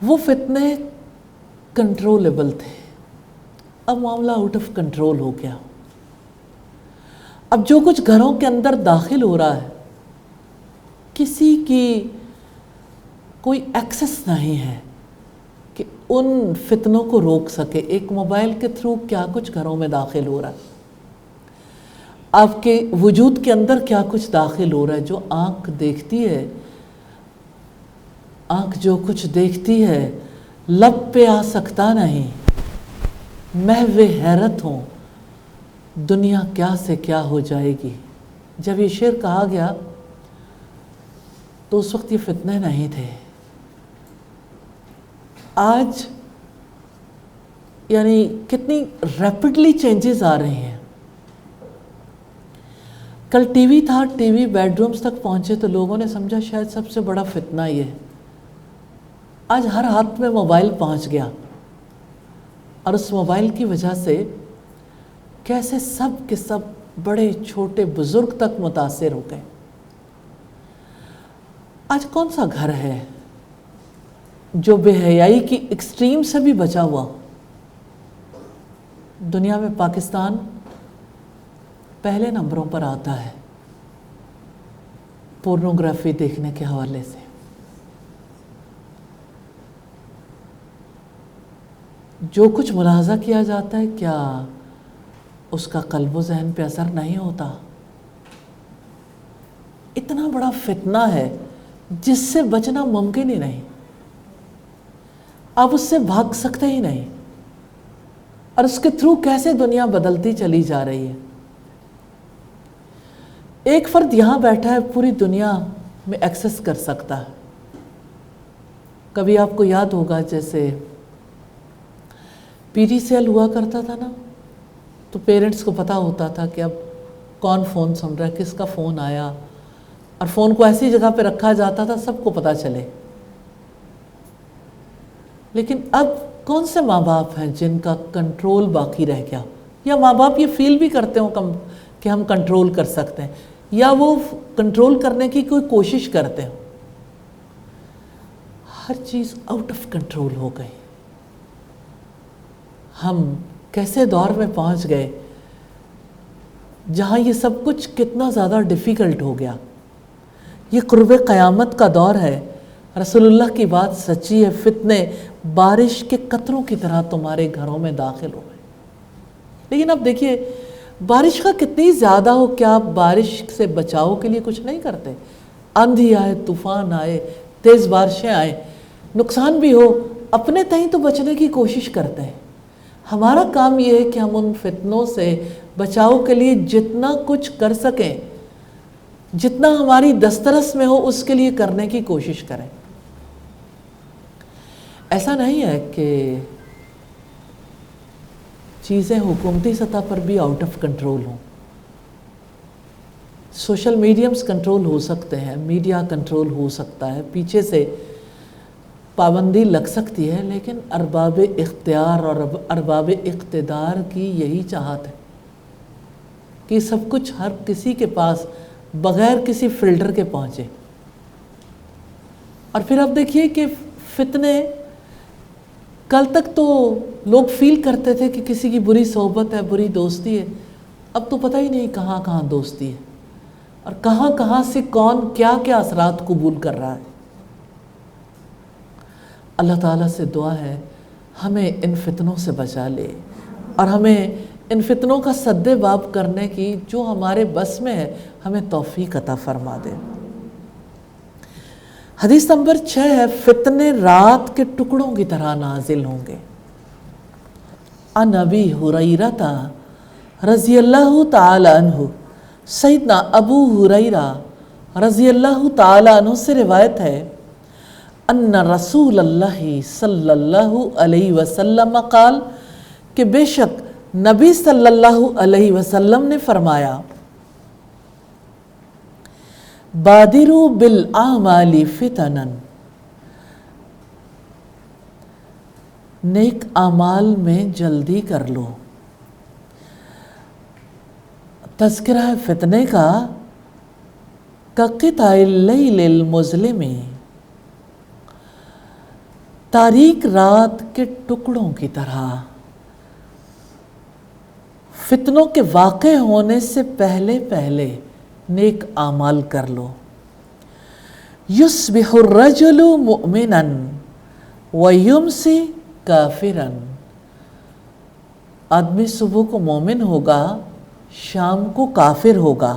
وہ فتنے کنٹرولیبل تھے، اب معاملہ آؤٹ آف کنٹرول ہو گیا۔ اب جو کچھ گھروں کے اندر داخل ہو رہا ہے، کسی کی کوئی ایکسس نہیں ہے کہ ان فتنوں کو روک سکے۔ ایک موبائل کے تھرو کیا کچھ گھروں میں داخل ہو رہا ہے، آپ کے وجود کے اندر کیا کچھ داخل ہو رہا ہے، جو آنکھ دیکھتی ہے، آنکھ جو کچھ دیکھتی ہے لب پہ آ سکتا نہیں، محو حیرت ہوں دنیا کیا سے کیا ہو جائے گی۔ جب یہ شعر کہا گیا تو اس وقت یہ فتنے نہیں تھے، آج یعنی کتنی ریپڈلی چینجز آ رہے ہیں. کل ٹی وی تھا، ٹی وی بیڈ رومز تک پہنچے تو لوگوں نے سمجھا شاید سب سے بڑا فتنہ یہ ہے. آج ہر ہاتھ میں موبائل پہنچ گیا، اور اس موبائل کی وجہ سے کیسے سب کے سب بڑے چھوٹے بزرگ تک متاثر ہو گئے. آج کون سا گھر ہے جو بے حیائی کی ایکسٹریم سے بھی بچا ہوا؟ دنیا میں پاکستان پہلے نمبروں پر آتا ہے پورنوگرافی دیکھنے کے حوالے سے. جو کچھ ملاحظہ کیا جاتا ہے کیا اس کا قلب و ذہن پہ اثر نہیں ہوتا؟ اتنا بڑا فتنہ ہے جس سے بچنا ممکن ہی نہیں. آپ اس سے بھاگ سکتے ہی نہیں، اور اس کے تھرو کیسے دنیا بدلتی چلی جا رہی ہے. ایک فرد یہاں بیٹھا ہے پوری دنیا میں ایکسس کر سکتا ہے. کبھی آپ کو یاد ہوگا جیسے پی ٹی سیل ہوا کرتا تھا نا، تو پیرنٹس کو پتہ ہوتا تھا کہ اب کون فون سن رہا ہے، کس کا فون آیا، اور فون کو ایسی جگہ پہ رکھا جاتا تھا سب کو پتہ چلے. لیکن اب کون سے ماں باپ ہیں جن کا کنٹرول باقی رہ گیا؟ یا ماں باپ یہ فیل بھی کرتے ہوں کہ ہم کنٹرول کر سکتے ہیں، یا وہ کنٹرول کرنے کی کوئی کوشش کرتے ہیں؟ ہر چیز آؤٹ آف کنٹرول ہو گئی. ہم کیسے دور میں پہنچ گئے جہاں یہ سب کچھ کتنا زیادہ ڈیفیکلٹ ہو گیا. یہ قرب قیامت کا دور ہے. رسول اللہ کی بات سچی ہے، فتنے بارش کے قطروں کی طرح تمہارے گھروں میں داخل ہوئے. لیکن اب دیکھیے بارش کا کتنی زیادہ ہو، کیا آپ بارش سے بچاؤ کے لیے کچھ نہیں کرتے؟ آندھی آئے، طوفان آئے، تیز بارشیں آئے، نقصان بھی ہو، اپنے تئیں تو بچنے کی کوشش کرتے ہیں. ہمارا کام یہ ہے کہ ہم ان فتنوں سے بچاؤ کے لیے جتنا کچھ کر سکیں، جتنا ہماری دسترس میں ہو اس کے لیے کرنے کی کوشش کریں. ایسا نہیں ہے کہ چیزیں حکومتی سطح پر بھی آؤٹ آف کنٹرول ہوں. سوشل میڈیمز کنٹرول ہو سکتے ہیں، میڈیا کنٹرول ہو سکتا ہے، پیچھے سے پابندی لگ سکتی ہے، لیکن ارباب اختیار اور ارباب اقتدار کی یہی چاہت ہے کہ سب کچھ ہر کسی کے پاس بغیر کسی فلٹر کے پہنچے. اور پھر اب دیکھیے کہ فتنے، کل تک تو لوگ فیل کرتے تھے کہ کسی کی بری صحبت ہے، بری دوستی ہے. اب تو پتہ ہی نہیں کہاں کہاں دوستی ہے اور کہاں کہاں سے کون کیا کیا اثرات قبول کر رہا ہے. اللہ تعالیٰ سے دعا ہے ہمیں ان فتنوں سے بچا لے، اور ہمیں ان فتنوں کا سد باب کرنے کی جو ہمارے بس میں ہے ہمیں توفیق عطا فرما دے. حدیث نمبر 6 ہے، فتنے رات کے ٹکڑوں کی طرح نازل ہوں گے. عن ابی ہریرہ رضی اللہ تعالی عنہ، سیدنا ابو ہریرہ رضی اللہ تعالی عنہ سے روایت ہے، ان رسول اللہ صلی اللہ علیہ وسلم قال، کہ بے شک نبی صلی اللہ علیہ وسلم نے فرمایا، بادروا بالاعمال فتنا، نیک اعمال میں جلدی کر لو. تذکرہ ہے فتنے کا، کقطع اللیل المظلم، تاریک رات کے ٹکڑوں کی طرح. فتنوں کے واقع ہونے سے پہلے پہلے نیک اعمال کر لو. یصبح الرجل مؤمنا ویمسی کافرا، آدمی صبح کو مومن ہوگا، شام کو کافر ہوگا.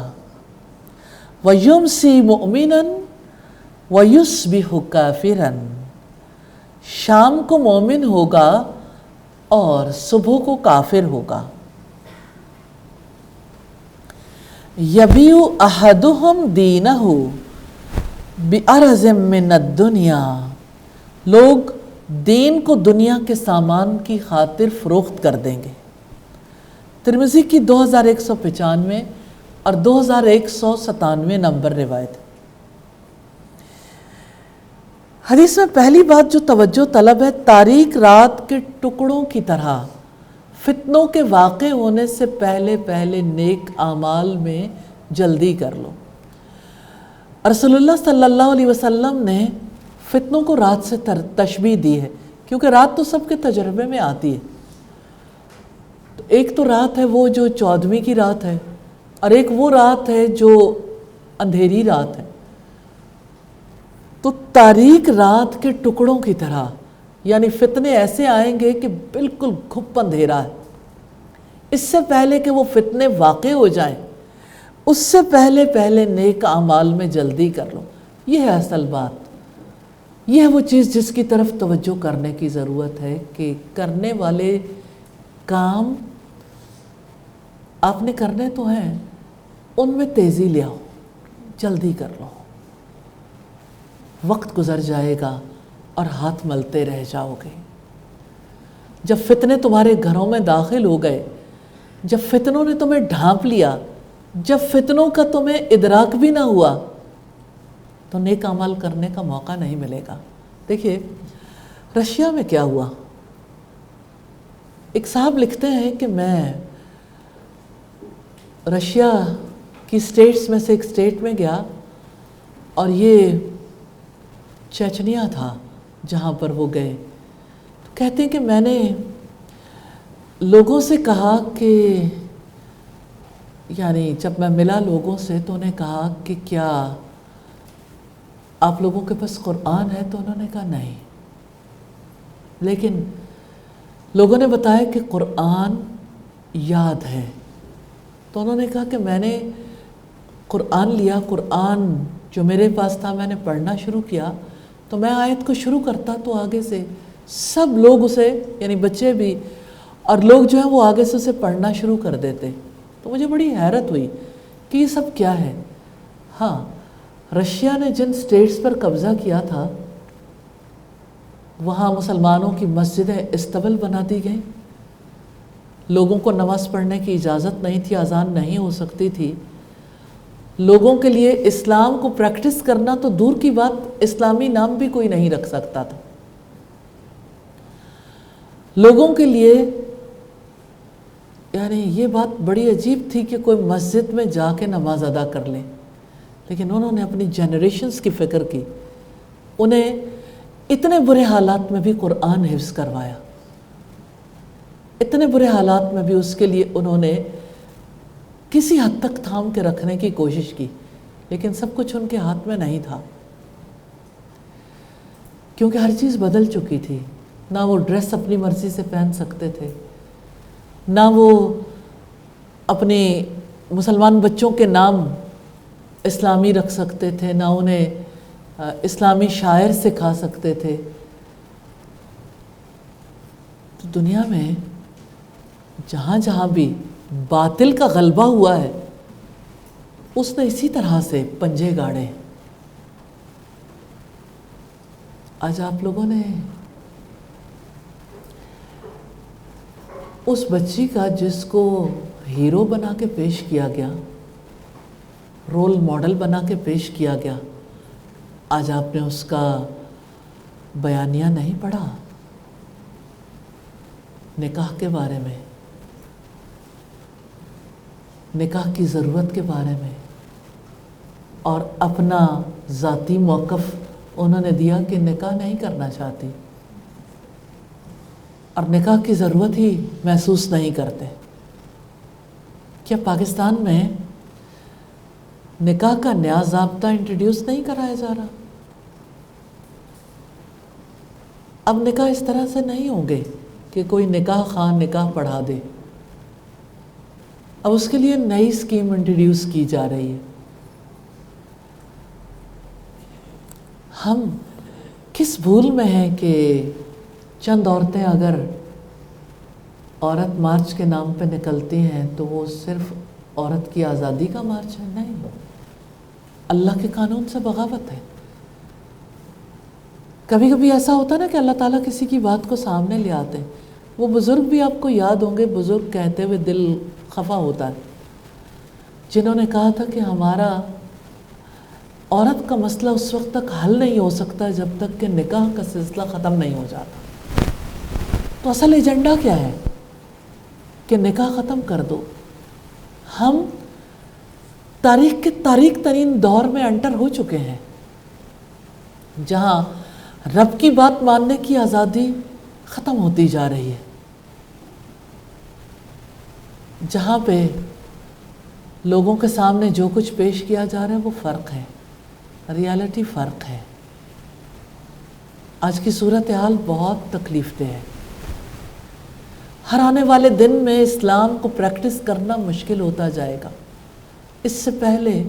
ویمسی مؤمنا ویصبح کافرا، شام کو مومن ہوگا اور صبح کو کافر ہوگا. یبیع احدہم دینہ بعرض من الدنیا، لوگ دین کو دنیا کے سامان کی خاطر فروخت کر دیں گے۔ ترمذی کی 2195 اور 2197 نمبر روایت۔ حدیث میں پہلی بات جو توجہ طلب ہے، تاریک رات کے ٹکڑوں کی طرح فتنوں کے واقع ہونے سے پہلے پہلے نیک اعمال میں جلدی کر لو۔ رسول اللہ صلی اللہ علیہ وسلم نے فتنوں کو رات سے تشبیہ دی ہے، کیونکہ رات تو سب کے تجربے میں آتی ہے۔ تو ایک تو رات ہے وہ جو 14ویں کی رات ہے، اور ایک وہ رات ہے جو اندھیری رات ہے۔ تو تاریک رات کے ٹکڑوں کی طرح، یعنی فتنے ایسے آئیں گے کہ بالکل گھپ اندھیرا ہے۔ اس سے پہلے کہ وہ فتنے واقع ہو جائیں، اس سے پہلے پہلے نیک اعمال میں جلدی کر لو۔ یہ ہے اصل بات، یہ ہے وہ چیز جس کی طرف توجہ کرنے کی ضرورت ہے کہ کرنے والے کام آپ نے کرنے تو ہیں، ان میں تیزی لے آؤ، جلدی کر لو۔ وقت گزر جائے گا اور ہاتھ ملتے رہ جاؤ گے۔ جب فتنے تمہارے گھروں میں داخل ہو گئے، جب فتنوں نے تمہیں ڈھانپ لیا، جب فتنوں کا تمہیں ادراک بھی نہ ہوا، تو نیک عمل کرنے کا موقع نہیں ملے گا۔ دیکھیے رشیا میں کیا ہوا۔ ایک صاحب لکھتے ہیں کہ میں رشیا کی اسٹیٹس میں سے ایک اسٹیٹ میں گیا، اور یہ چیچنیا تھا جہاں پر وہ گئے۔ تو کہتے ہیں کہ میں نے لوگوں سے کہا کہ، یعنی جب میں ملا لوگوں سے تو انہیں کہا کہ کیا آپ لوگوں کے پاس قرآن ہے؟ تو انہوں نے کہا نہیں، لیکن لوگوں نے بتایا کہ قرآن یاد ہے۔ تو انہوں نے کہا کہ میں نے قرآن لیا، قرآن جو میرے پاس تھا میں نے پڑھنا شروع کیا، تو میں آیت کو شروع کرتا تو آگے سے سب لوگ اسے، یعنی بچے بھی اور لوگ جو ہیں وہ آگے سے اسے پڑھنا شروع کر دیتے۔ تو مجھے بڑی حیرت ہوئی کہ یہ سب کیا ہے۔ ہاں، رشیا نے جن سٹیٹس پر قبضہ کیا تھا، وہاں مسلمانوں کی مسجدیں استبل بنا دی گئیں، لوگوں کو نماز پڑھنے کی اجازت نہیں تھی، اذان نہیں ہو سکتی تھی، لوگوں کے لیے اسلام کو پریکٹس کرنا تو دور کی بات، اسلامی نام بھی کوئی نہیں رکھ سکتا تھا۔ لوگوں کے لیے یعنی یہ بات بڑی عجیب تھی کہ کوئی مسجد میں جا کے نماز ادا کر لے، لیکن انہوں نے اپنی جنریشنز کی فکر کی، انہیں اتنے برے حالات میں بھی قرآن حفظ کروایا، اتنے برے حالات میں بھی اس کے لیے انہوں نے کسی حد تک تھام کے رکھنے کی کوشش کی، لیکن سب کچھ ان کے ہاتھ میں نہیں تھا، کیونکہ ہر چیز بدل چکی تھی۔ نہ وہ ڈریس اپنی مرضی سے پہن سکتے تھے، نہ وہ اپنے مسلمان بچوں کے نام اسلامی رکھ سکتے تھے، نہ انہیں اسلامی شاعر سکھا سکتے تھے۔ تو دنیا میں جہاں جہاں بھی باطل کا غلبہ ہوا ہے، اس نے اسی طرح سے پنجے گاڑے۔ آج آپ لوگوں نے اس بچی کا جس کو ہیرو بنا کے پیش کیا گیا، رول ماڈل بنا کے پیش کیا گیا، آج آپ نے اس کا بیانیہ نہیں پڑھا نکاح کے بارے میں، نکاح کی ضرورت کے بارے میں، اور اپنا ذاتی موقف انہوں نے دیا کہ نکاح نہیں کرنا چاہتی اور نکاح کی ضرورت ہی محسوس نہیں کرتے۔ کیا پاکستان میں نکاح کا نیا ضابطہ انٹروڈیوس نہیں کرایا جا رہا؟ اب نکاح اس طرح سے نہیں ہوں گے کہ کوئی نکاح خان نکاح پڑھا دے، اب اس کے لیے نئی اسکیم انٹروڈیوس کی جا رہی ہے۔ ہم کس بھول میں ہیں کہ چند عورتیں اگر عورت مارچ کے نام پہ نکلتی ہیں تو وہ صرف عورت کی آزادی کا مارچ ہے؟ نہیں، اللہ کے قانون سے بغاوت ہے۔ کبھی کبھی ایسا ہوتا ہے نا کہ اللہ تعالیٰ کسی کی بات کو سامنے لے آتے ہیں. وہ بزرگ بھی آپ کو یاد ہوں گے، بزرگ کہتے ہوئے دل خفا ہوتا ہے، جنہوں نے کہا تھا کہ ہمارا عورت کا مسئلہ اس وقت تک حل نہیں ہو سکتا جب تک کہ نکاح کا سلسلہ ختم نہیں ہو جاتا. تو اصل ایجنڈا کیا ہے کہ نکاح ختم کر دو. ہم تاریخ کے تاریک ترین دور میں انٹر ہو چکے ہیں جہاں رب کی بات ماننے کی آزادی ختم ہوتی جا رہی ہے، جہاں پہ لوگوں کے سامنے جو کچھ پیش کیا جا رہا ہے وہ فرق ہے، ریالٹی فرق ہے. آج کی صورتحال بہت تکلیف دہ ہے. ہر آنے والے دن میں اسلام کو پریکٹس کرنا مشکل ہوتا جائے گا. اس سے پہلے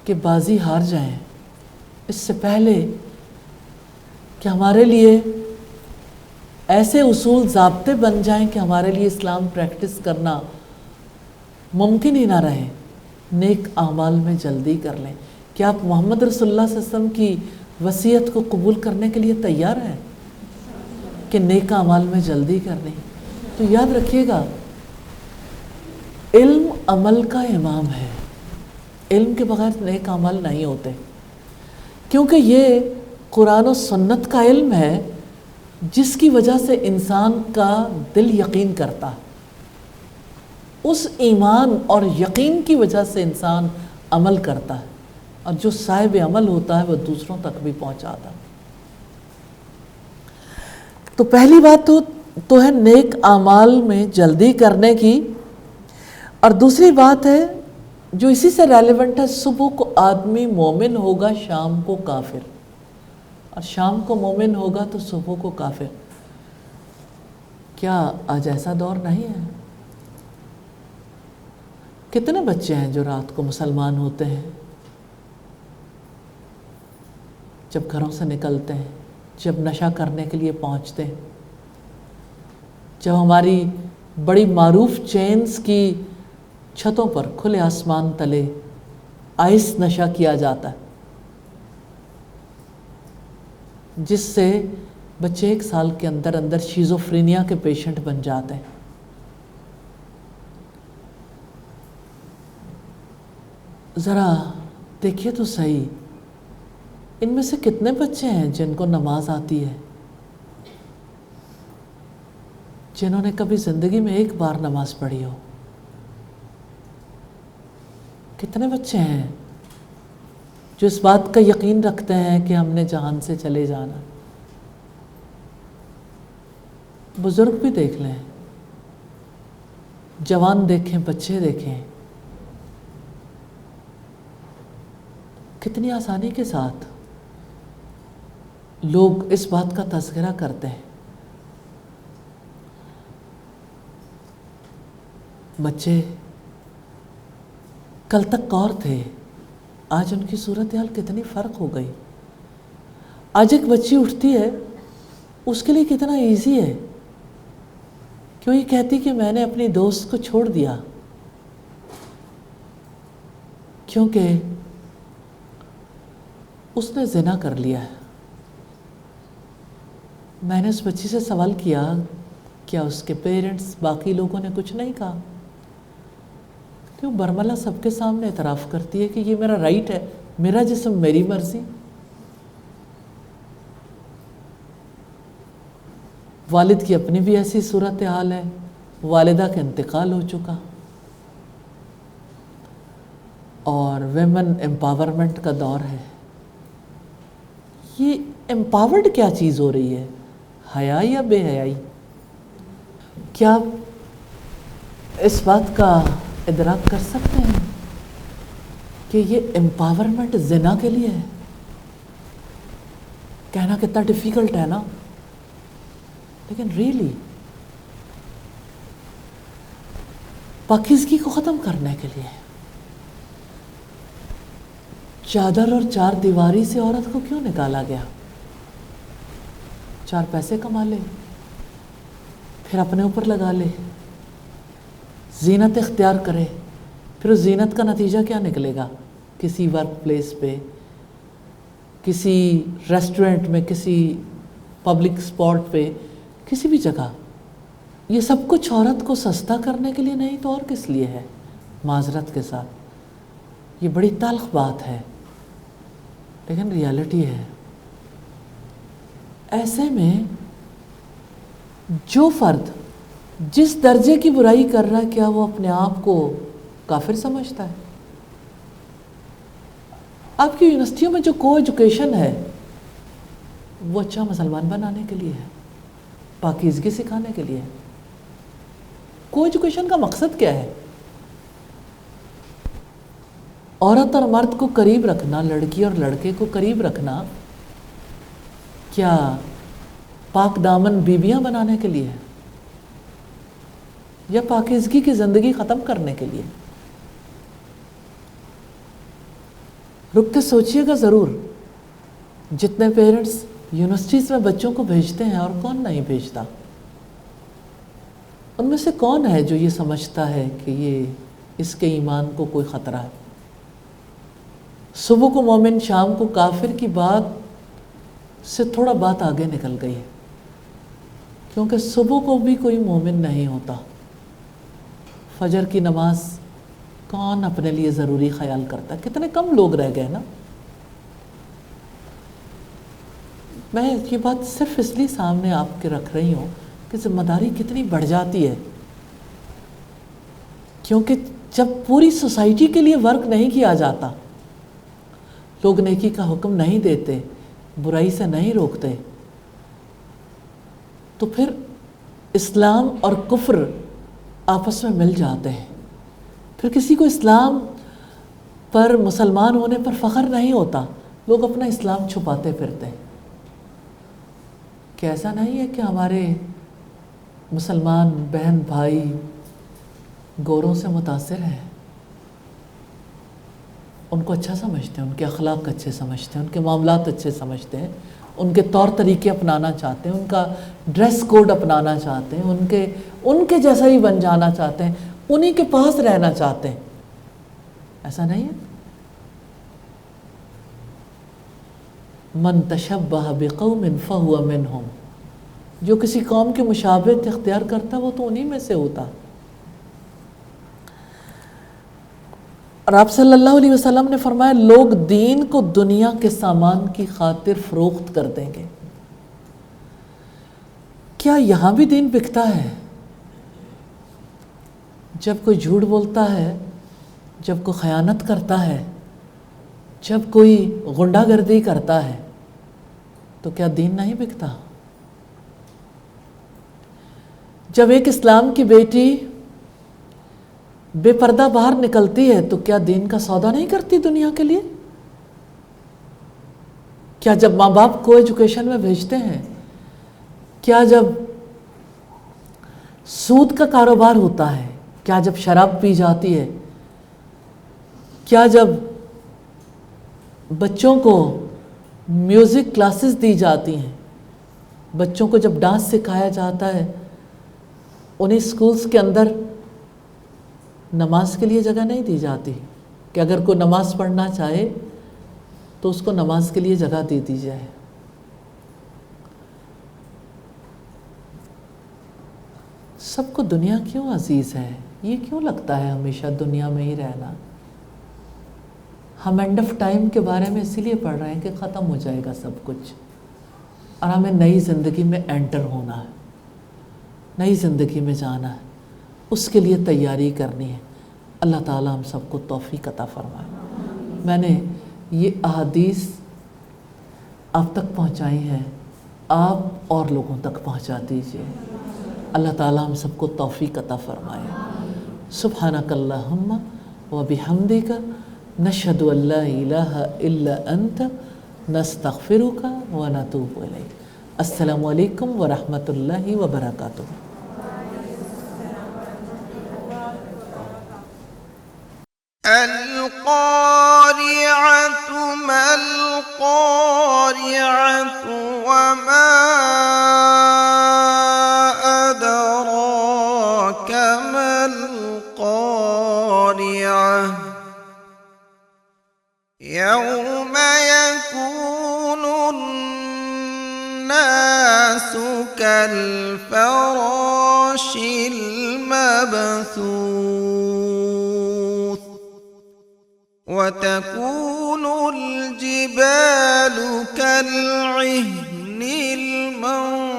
کہ بازی ہار جائیں، اس سے پہلے کہ ہمارے لیے ایسے اصول ضابطے بن جائیں کہ ہمارے لیے اسلام پریکٹس کرنا ممکن ہی نہ رہے، نیک اعمال میں جلدی کر لیں. کیا آپ محمد رسول اللہ صلی اللہ علیہ وسلم کی وصیت کو قبول کرنے کے لیے تیار ہیں کہ نیک اعمال میں جلدی کر لیں؟ تو یاد رکھیے گا، علم عمل کا امام ہے. علم کے بغیر نیک اعمال نہیں ہوتے، کیونکہ یہ قرآن و سنت کا علم ہے جس کی وجہ سے انسان کا دل یقین کرتا ہے. اس ایمان اور یقین کی وجہ سے انسان عمل کرتا ہے، اور جو صاحب عمل ہوتا ہے وہ دوسروں تک بھی پہنچاتا ہے. تو پہلی بات تو ہے نیک اعمال میں جلدی کرنے کی، اور دوسری بات ہے جو اسی سے ریلیونٹ ہے، صبح کو آدمی مومن ہوگا، شام کو کافر، اور شام کو مومن ہوگا تو صبح کو کافر. کیا آج ایسا دور نہیں ہے؟ کتنے بچے ہیں جو رات کو مسلمان ہوتے ہیں، جب گھروں سے نکلتے ہیں، جب نشہ کرنے کے لیے پہنچتے ہیں، جب ہماری بڑی معروف چینز کی چھتوں پر کھلے آسمان تلے آئس نشہ کیا جاتا ہے، جس سے بچے 1 سال کے اندر اندر شیزوفرینیا کے پیشنٹ بن جاتے ہیں. ذرا دیکھیے تو صحیح، ان میں سے کتنے بچے ہیں جن کو نماز آتی ہے، جنہوں نے کبھی زندگی میں 1 بار نماز پڑھی ہو؟ کتنے بچے ہیں جو اس بات کا یقین رکھتے ہیں کہ ہم نے جہان سے چلے جانا؟ بزرگ بھی دیکھ لیں، جوان دیکھیں، بچے دیکھیں، کتنی آسانی کے ساتھ لوگ اس بات کا تذکرہ کرتے ہیں. بچے کل تک اور تھے، آج ان کی صورتحال کتنی فرق ہو گئی. آج ایک بچی اٹھتی ہے، اس کے لیے کتنا ایزی ہے، کیوں یہ کہتی کہ میں نے اپنی دوست کو چھوڑ دیا، کیونکہ اس نے زنا کر لیا ہے. میں نے اس بچی سے سوال کیا، کیا اس کے پیرنٹس، باقی لوگوں نے کچھ نہیں کہا؟ کیوں برملا سب کے سامنے اعتراف کرتی ہے کہ یہ میرا رائٹ ہے، میرا جسم میری مرضی. والد کی اپنی بھی ایسی صورتحال ہے، والدہ کا انتقال ہو چکا، اور ویمن امپاورمنٹ کا دور ہے. یہ امپاورڈ کیا چیز ہو رہی ہے، حیا یا بے حیائی؟ کیا آپ اس بات کا ادراک کر سکتے ہیں کہ یہ امپاورمنٹ زنا کے لیے ہے؟ کہنا کتنا ڈیفیکلٹ ہے نا، لیکن ریئلی پاکیزگی کو ختم کرنے کے لیے چادر اور 4 دیواری سے عورت کو کیوں نکالا گیا؟ 4 پیسے کما لے، پھر اپنے اوپر لگا لے، زینت اختیار کرے، پھر اس زینت کا نتیجہ کیا نکلے گا کسی ورک پلیس پہ، کسی ریسٹورنٹ میں، کسی پبلک اسپاٹ پہ، کسی بھی جگہ، یہ سب کچھ عورت کو سستا کرنے کے لیے نہیں تو اور کس لیے ہے؟ معذرت کے ساتھ یہ بڑی تلخ بات ہے، لیکن ریالٹی ہے۔ ایسے میں جو فرد جس درجے کی برائی کر رہا ہے، کیا وہ اپنے آپ کو کافر سمجھتا ہے؟ آپ کی یونیورسٹیوں میں جو کو ایجوکیشن ہے وہ اچھا مسلمان بنانے کے لیے ہے، پاکیزگی سکھانے کے لیے ہے۔ کو ایجوکیشن کا مقصد کیا ہے؟ عورت اور مرد کو قریب رکھنا، لڑکی اور لڑکے کو قریب رکھنا، کیا پاک دامن بیویاں بنانے کے لیے ہے یا پاکیزگی کی زندگی ختم کرنے کے لیے؟ رک کے سوچئے گا ضرور۔ جتنے پیرنٹس یونیورسٹیز میں بچوں کو بھیجتے ہیں، اور کون نہیں بھیجتا، ان میں سے کون ہے جو یہ سمجھتا ہے کہ یہ اس کے ایمان کو کوئی خطرہ ہے؟ صبح کو مومن شام کو کافر کی بات سے تھوڑا بات آگے نکل گئی ہے، کیونکہ صبح کو بھی کوئی مومن نہیں ہوتا۔ فجر کی نماز کون اپنے لیے ضروری خیال کرتا ہے؟ کتنے کم لوگ رہ گئے نا۔ میں یہ بات صرف اس لیے سامنے آپ کے رکھ رہی ہوں کہ ذمہ داری کتنی بڑھ جاتی ہے، کیونکہ جب پوری سوسائٹی کے لیے ورک نہیں کیا جاتا، لوگ نیکی کا حکم نہیں دیتے، برائی سے نہیں روکتے، تو پھر اسلام اور کفر آپس میں مل جاتے ہیں۔ پھر کسی کو اسلام پر، مسلمان ہونے پر فخر نہیں ہوتا، لوگ اپنا اسلام چھپاتے پھرتے ہیں۔ کہ ایسا نہیں ہے کہ ہمارے مسلمان بہن بھائی گوروں سے متاثر ہیں، ان کو اچھا سمجھتے ہیں، ان کے اخلاق اچھے سمجھتے ہیں، ان کے معاملات اچھے سمجھتے ہیں، ان کے طور طریقے اپنانا چاہتے ہیں، ان کا ڈریس کوڈ اپنانا چاہتے ہیں، ان کے جیسا ہی بن جانا چاہتے ہیں، انہی کے پاس رہنا چاہتے ہیں۔ ایسا نہیں ہے؟ من تشبہ بقوم فہو منہم، جو کسی قوم کی مشابہت اختیار کرتا ہے وہ تو انہی میں سے ہوتا۔ اور آپ صلی اللہ علیہ وسلم نے فرمایا، لوگ دین کو دنیا کے سامان کی خاطر فروخت کر دیں گے۔ کیا یہاں بھی دین بکتا ہے؟ جب کوئی جھوٹ بولتا ہے، جب کوئی خیانت کرتا ہے، جب کوئی غنڈہ گردی کرتا ہے، تو کیا دین نہیں بکتا؟ جب ایک اسلام کی بیٹی بے پردہ باہر نکلتی ہے تو کیا دین کا سودا نہیں کرتی دنیا کے لیے؟ کیا جب ماں باپ کو ایجوکیشن میں بھیجتے ہیں، کیا جب سود کا کاروبار ہوتا ہے، کیا جب شراب پی جاتی ہے، کیا جب بچوں کو میوزک کلاسز دی جاتی ہیں، بچوں کو جب ڈانس سکھایا جاتا ہے، انہیں سکولز کے اندر نماز کے لیے جگہ نہیں دی جاتی کہ اگر کوئی نماز پڑھنا چاہے تو اس کو نماز کے لیے جگہ دے دی جائے۔ سب کو دنیا کیوں عزیز ہے؟ یہ کیوں لگتا ہے ہمیشہ دنیا میں ہی رہنا؟ ہم اینڈ آف ٹائم کے بارے میں اسی لیے پڑھ رہے ہیں کہ ختم ہو جائے گا سب کچھ، اور ہمیں نئی زندگی میں انٹر ہونا ہے، نئی زندگی میں جانا ہے، اس کے لیے تیاری کرنی ہے۔ اللہ تعالیٰ ہم سب کو توفیق عطا فرمائے۔ میں نے یہ احادیث آپ تک پہنچائی ہیں، آپ اور لوگوں تک پہنچا دیجیے۔ اللہ تعالیٰ ہم سب کو توفیق عطا فرمائے۔ سبحانک اللہم و بحمدک، نشہد ان لا الہ الا انت، نستغفرک و نتوب الیک۔ السلام علیکم ورحمۃ اللہ وبرکاتہ۔ القارعة ما القارعة وما أدراك ما القارعة يوم يكون كالفراش المبثوث وتكون الجبال كالعهن المنفوث